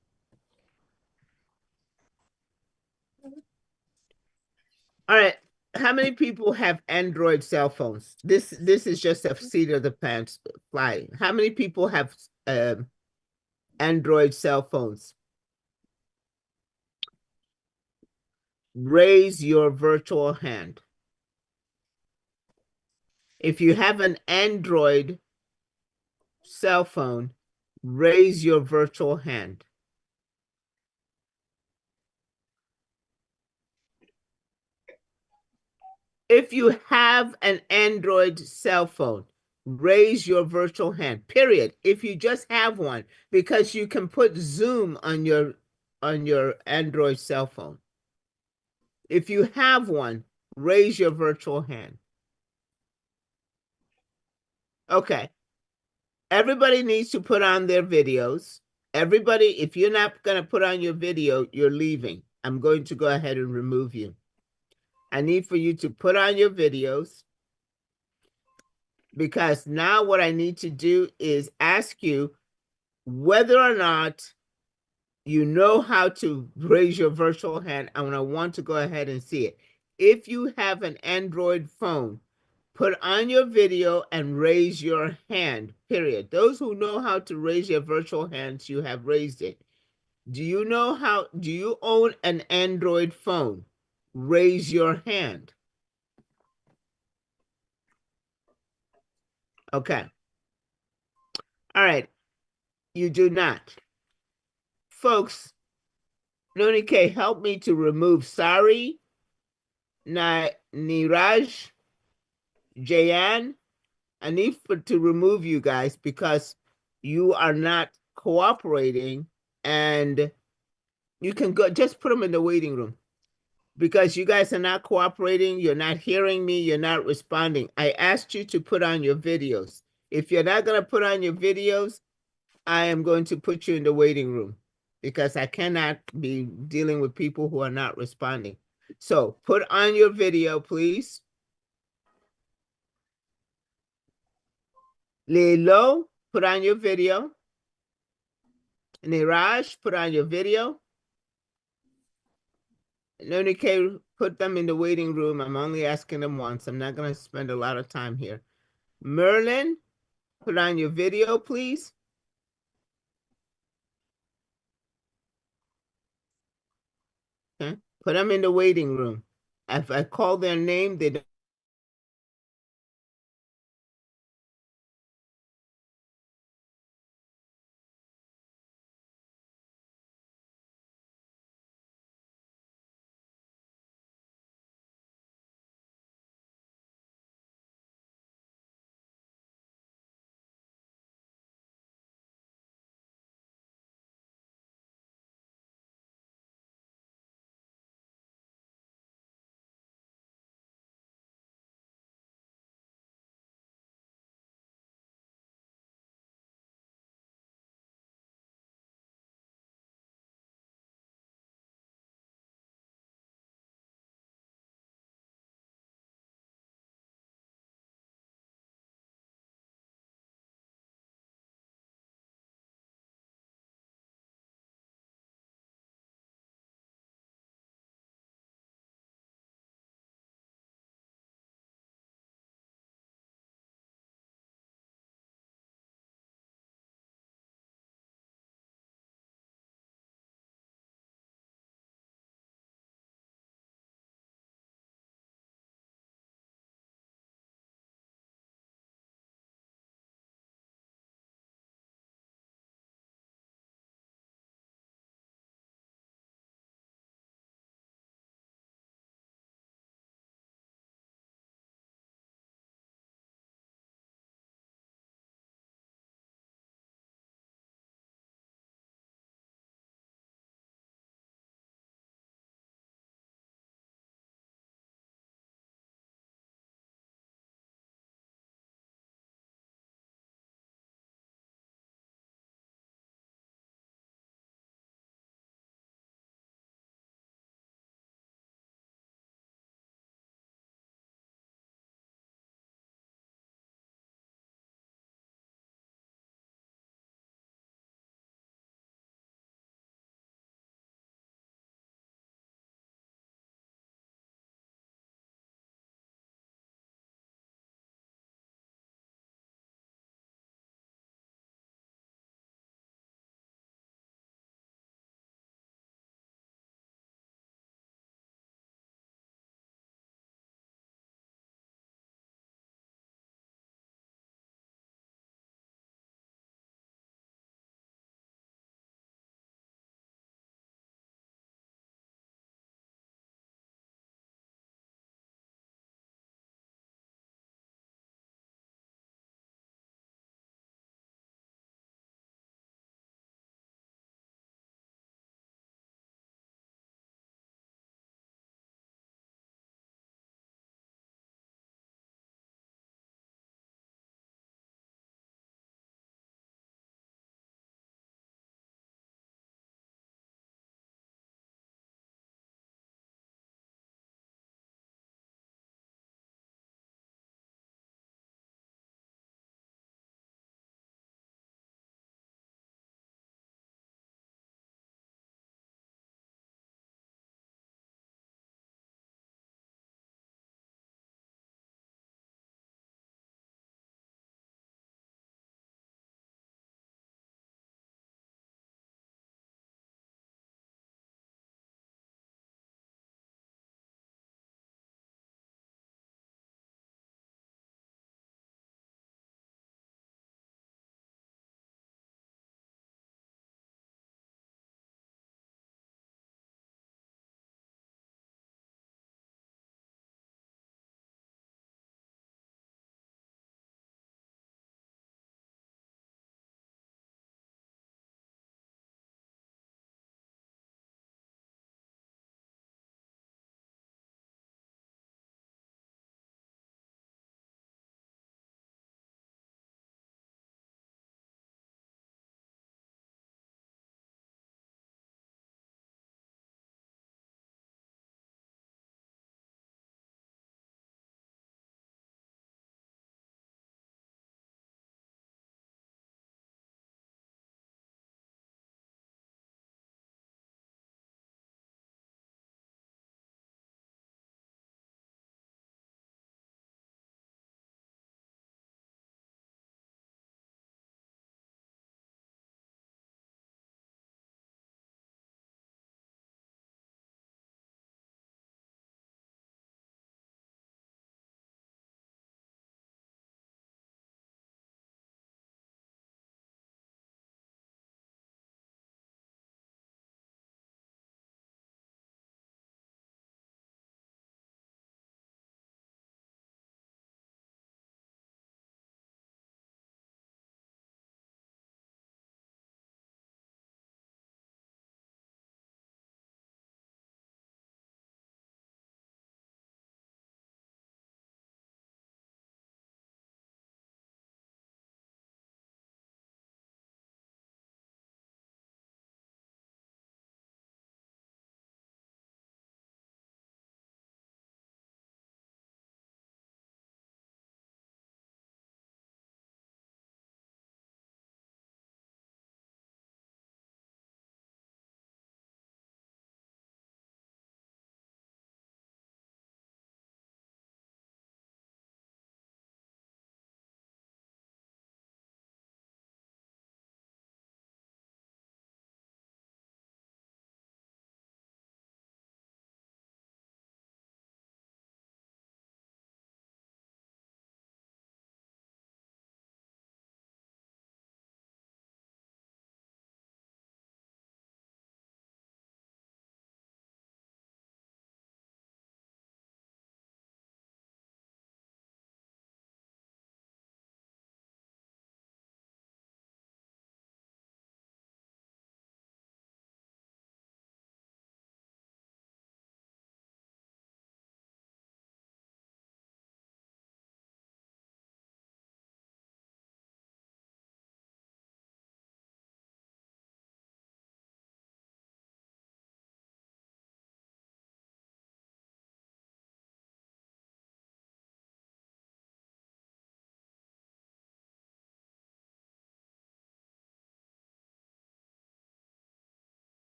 Speaker 1: All right. How many people have Android cell phones? This is just a seat of the pants fly. How many people have Android cell phones? Raise your virtual hand. If you have an Android cell phone, raise your virtual hand. If you have an Android cell phone, raise your virtual hand, period. If you just have one, because you can put Zoom on your Android cell phone. If you have one, raise your virtual hand. Okay. Everybody needs to put on their videos. Everybody, if you're not going to put on your video, you're leaving. I'm going to go ahead and remove you. I need for you to put on your videos, because now what I need to do is ask you whether or not you know how to raise your virtual hand, and I want to go ahead and see it. If you have an Android phone, put on your video and raise your hand, period. Those who know how to raise your virtual hands, you have raised it. Do you own an Android phone? Raise your hand. Okay. All right. You do not. Folks, Nonike, help me to remove Sari, Niraj, Jayan. I need to remove you guys because you are not cooperating, and you can go, just put them in the waiting room because you guys are not cooperating. You're not hearing me. You're not responding. I asked you to put on your videos. If you're not going to put on your videos, I am going to put you in the waiting room because I cannot be dealing with people who are not responding. So put on your video, please. Lilo, put on your video. Niraj, put on your video. Nonike, put them in the waiting room. I'm only asking them once. I'm not going to spend a lot of time here. Merlin, put on your video, please. Okay, put them in the waiting room. If I call their name, they